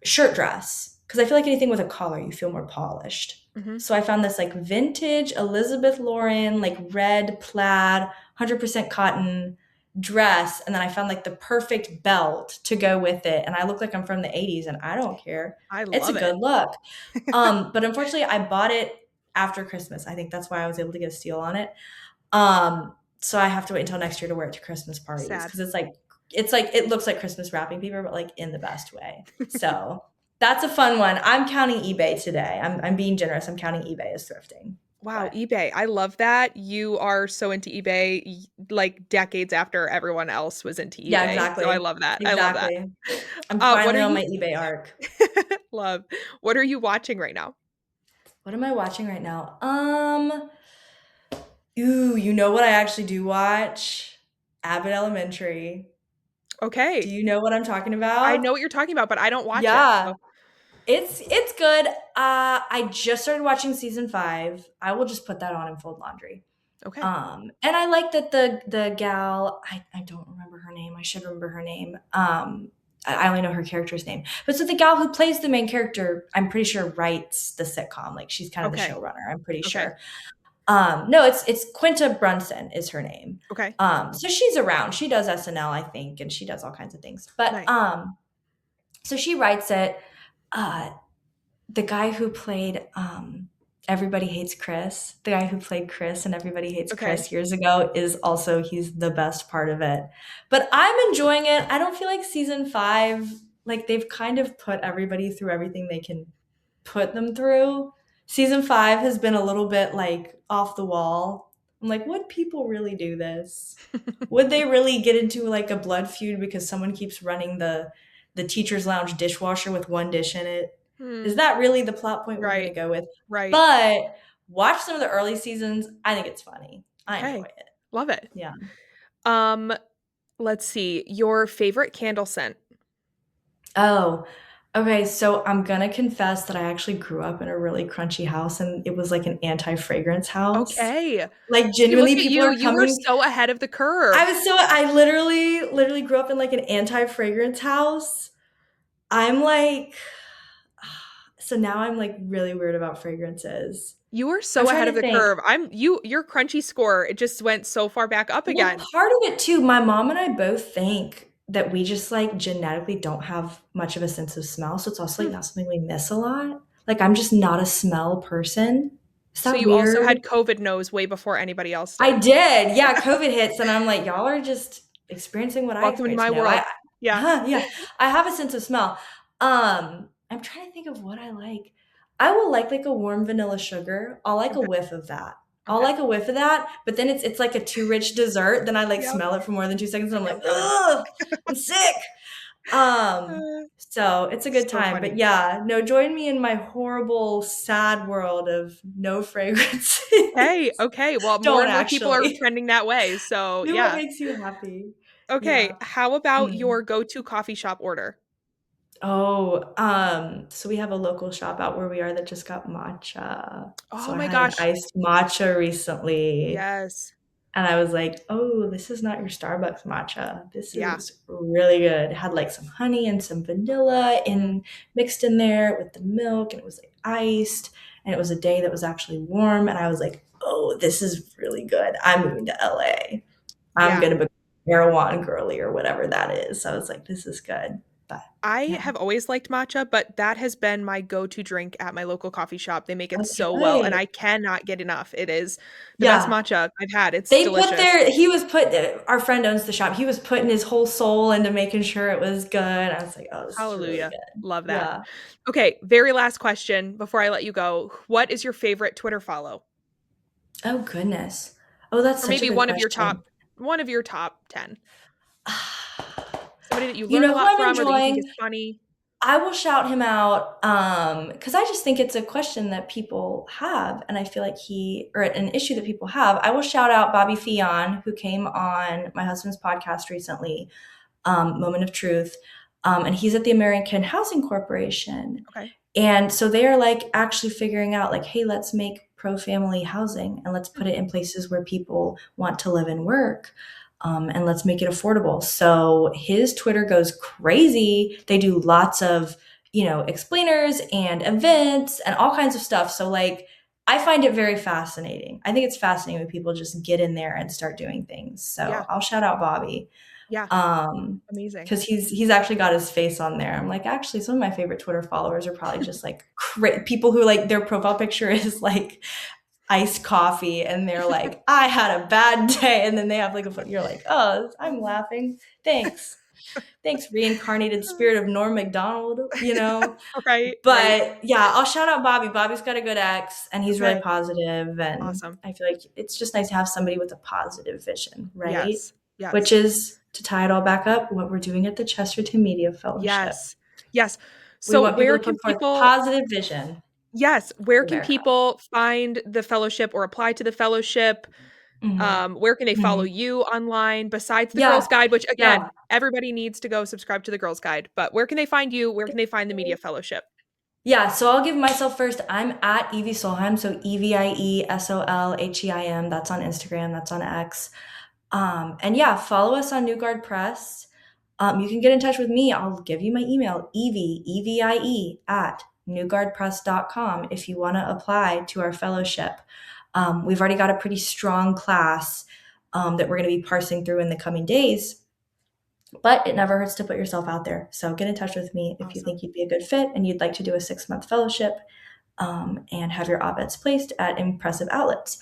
S2: shirt dress, because I feel like anything with a collar, you feel more polished.
S1: Hmm.
S2: So I found this like vintage Elizabeth Lauren, like red plaid, 100% cotton dress. And then I found like the perfect belt to go with it. And I look like I'm from the 80s and I don't care.
S1: I
S2: It's a
S1: love it.
S2: good look. But unfortunately, I bought it after Christmas. I think that's why I was able to get a steal on it. So I have to wait until next year to wear it to Christmas parties
S1: Sad.
S2: because it's like it looks like Christmas wrapping paper, but like in the best way. So that's a fun one. I'm counting eBay today. I'm being generous. I'm counting eBay as thrifting.
S1: Wow,
S2: But
S1: eBay. I love that. You are so into eBay, like decades after everyone else was into
S2: yeah,
S1: eBay. So I
S2: exactly.
S1: love that. I love that.
S2: Exactly. I'm
S1: What
S2: finally
S1: are
S2: on
S1: you
S2: my eBay arc.
S1: love? What are you watching right now?
S2: What am I watching right now? Ooh, you know what I actually do watch? Abbott Elementary. Do
S1: Okay.
S2: you know what I'm talking
S1: I
S2: about?
S1: know what you're talking about, but I don't watch it.
S2: Yeah.
S1: So,
S2: It's good. I just started watching season 5. I will just put that on and fold laundry.
S1: okay.
S2: And I like that the gal, I don't remember her name. I should remember her name. I only know her character's name. But so the gal who plays the main character, I'm pretty sure writes the sitcom. Like she's kind of the
S1: Okay.
S2: showrunner, I'm pretty
S1: Okay.
S2: sure. No, it's Quinta Brunson is her name.
S1: Okay.
S2: So she's around. She does SNL, I think, and she does all kinds of things. But
S1: Nice.
S2: so she writes it. Uh, the guy who played Everybody Hates Chris, the guy who played Chris and Everybody Hates
S1: Okay.
S2: Chris years ago is also, he's the best part of it. But I'm enjoying it. I don't feel like season 5, like they've kind of put everybody through everything they can put them through. Season 5 has been a little bit like off the wall. I'm like, would people really do this? Would they really get into like a blood feud because someone keeps running the teacher's lounge dishwasher with one dish in it? Is
S1: Hmm.
S2: that really the plot point we're going to
S1: Right.
S2: go with?
S1: Right.
S2: But watch some of the early seasons. I think it's funny. I enjoy
S1: Okay.
S2: it.
S1: Love it.
S2: Yeah.
S1: Um, let's see. Your favorite candle scent.
S2: Oh, okay. So I'm going to confess that I actually grew up in a really crunchy house and it was like an anti-fragrance house.
S1: Okay.
S2: Like
S1: See, look
S2: genuinely
S1: at
S2: people
S1: you.
S2: are
S1: You were
S2: coming.
S1: so ahead of the curve.
S2: I literally grew up in like an anti-fragrance house. I'm like, so now I'm like really weird about fragrances.
S1: You were
S2: I'm
S1: so
S2: trying
S1: ahead
S2: to
S1: of the
S2: think.
S1: curve. Your crunchy score, it just went so far back up
S2: Well,
S1: again.
S2: part of it too, my mom and I both think that we just like genetically don't have much of a sense of smell. So it's also like
S1: Hmm.
S2: not something we miss a lot. Like I'm just not a smell person. Is
S1: So
S2: that
S1: you also
S2: weird?
S1: had COVID nose way before anybody else
S2: I
S1: did.
S2: did. Yeah, COVID hits and I'm like, y'all are just experiencing what I
S1: Welcome to
S2: experienced.
S1: my
S2: No,
S1: world. Yeah.
S2: yeah, I have a sense of smell. I'm trying to think of what I like. I will like a warm vanilla sugar. I'll like a
S1: Okay.
S2: whiff of that. I'll
S1: Okay.
S2: like a whiff of that, but then it's like a too rich dessert. Then I like
S1: Yep.
S2: smell it for more than 2 seconds and I'm
S1: Okay, I'm
S2: like,
S1: done.
S2: ugh, I'm sick.
S1: Uh,
S2: So it's a good
S1: so
S2: time. But
S1: funny.
S2: yeah, no, join me in my horrible, sad world of no fragrances.
S1: Okay. Okay. Well, more
S2: Don't
S1: and more people are
S2: actually.
S1: trending that way. So
S2: Do what
S1: yeah.
S2: makes you happy.
S1: Okay.
S2: Yeah.
S1: How about
S2: Mm.
S1: your go-to coffee shop order?
S2: Oh, so we have a local shop out where we are that just got matcha. So
S1: Oh
S2: I
S1: my
S2: had an
S1: gosh.
S2: iced matcha recently,
S1: Yes.
S2: and I was like, "Oh, this is not your Starbucks matcha. This
S1: Yeah.
S2: is really good." It had like some honey and some vanilla
S1: Mm.
S2: in mixed in there with the milk, and it was like iced, and it was a day that was actually warm, and I was like, "Oh, this is really good. I'm moving to LA. I'm
S1: Yeah.
S2: gonna become marijuana girly or whatever that is." So I was like, "This is good." But
S1: I
S2: yeah.
S1: have always liked matcha, but that has been my go-to drink at my local coffee shop. They make it so well, and
S2: Okay.
S1: I cannot get enough. It is the best
S2: Yeah.
S1: matcha I've had. It's
S2: They put
S1: delicious.
S2: their he was put our friend owns the shop. He was putting his whole soul into making sure it was good. I was like, "Oh, this is really
S1: Hallelujah.
S2: good."
S1: Love that.
S2: Yeah.
S1: Okay, very last question before I let you go. What is your favorite Twitter follow?
S2: Oh, goodness. Oh, that's
S1: Or
S2: such a
S1: maybe
S2: good question.
S1: one of your top 10. Somebody that you
S2: You
S1: learn a
S2: know who
S1: lot
S2: I'm
S1: from or that you think is
S2: enjoying?
S1: funny.
S2: I will shout him out, because I just think it's a question that people have, and I feel like or an issue that people have. I will shout out Bobby Fion, who came on my husband's podcast recently, Moment of Truth, and he's at the American Housing Corporation.
S1: Okay.
S2: And so they are like actually figuring out like, hey, let's make pro-family housing and let's
S1: Hmm.
S2: put it in places where people want to live and work. And let's make it affordable. So his Twitter goes crazy. They do lots of, explainers and events and all kinds of stuff. So like, I find it very fascinating. I think it's fascinating when people just get in there and start doing things. So
S1: Yeah.
S2: I'll shout out Bobby.
S1: Yeah.
S2: Um,
S1: Amazing.
S2: because he's actually got his face on there. I'm like, actually, some of my favorite Twitter followers are probably just like people who like their profile picture is like iced coffee, and they're like, I had a bad day, and then they have like you're like, oh, I'm laughing. Thanks, reincarnated spirit of Norm Macdonald.
S1: Right, right.
S2: But yeah, I'll shout out Bobby. Bobby's got a good ex, and he's really
S1: Okay.
S2: positive, and
S1: Awesome.
S2: I feel like it's just nice to have somebody with a positive vision, right?
S1: Yes.
S2: Which
S1: Yes.
S2: is, to tie it all back up, what we're doing at the Chesterton Media Fellowship.
S1: Yes. Yes.
S2: We
S1: So
S2: want people
S1: where
S2: to
S1: can
S2: put forth
S1: people
S2: positive vision
S1: Yes, where
S2: for
S1: can
S2: their house.
S1: people find the fellowship or apply to the fellowship?
S2: Mhm.
S1: Where can they follow
S2: Mhm.
S1: you online besides the
S2: Yeah,
S1: Girls Guide, which
S2: yeah.
S1: again, everybody needs to go subscribe to the Girls Guide, but where can they find you? Where can they find the Media Fellowship?
S2: Yeah, so I'll give myself first. I'm at Evie Solheim, so EVIESOLHEIM. That's on Instagram, that's on X. And yeah, follow us on New Guard Press. You can get in touch with me. I'll give you my email, Evie, Evie, at newguardpress.com if you want to apply to our fellowship. We've already got a pretty strong class that we're going to be parsing through in the coming days, but it never hurts to put yourself out there. So get in touch with me if you
S1: Awesome.
S2: think you'd be a good fit and you'd like to do a 6-month fellowship and have your op-eds placed at impressive outlets.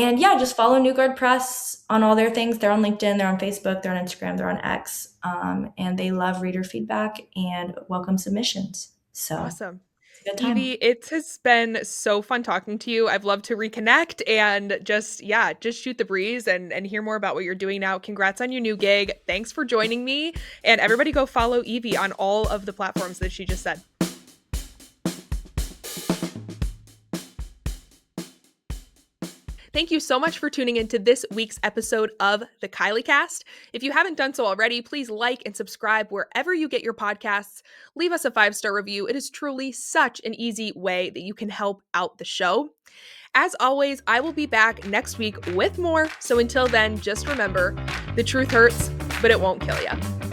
S2: And yeah, just follow New Guard Press on all their things. They're on LinkedIn, they're on Facebook, they're on Instagram, they're on X, and they love reader feedback and welcome submissions. So
S1: Awesome.
S2: it's a good time.
S1: Evie, it has been so fun talking to you. I've loved to reconnect and just shoot the breeze and hear more about what you're doing now. Congrats on your new gig. Thanks for joining me. And everybody go follow Evie on all of the platforms that she just said. Thank you so much for tuning into this week's episode of the Kylee Cast. If you haven't done so already, please like and subscribe wherever you get your podcasts. Leave us a 5-star review. It is truly such an easy way that you can help out the show. As always, I will be back next week with more. So until then, just remember, the truth hurts, but it won't kill you.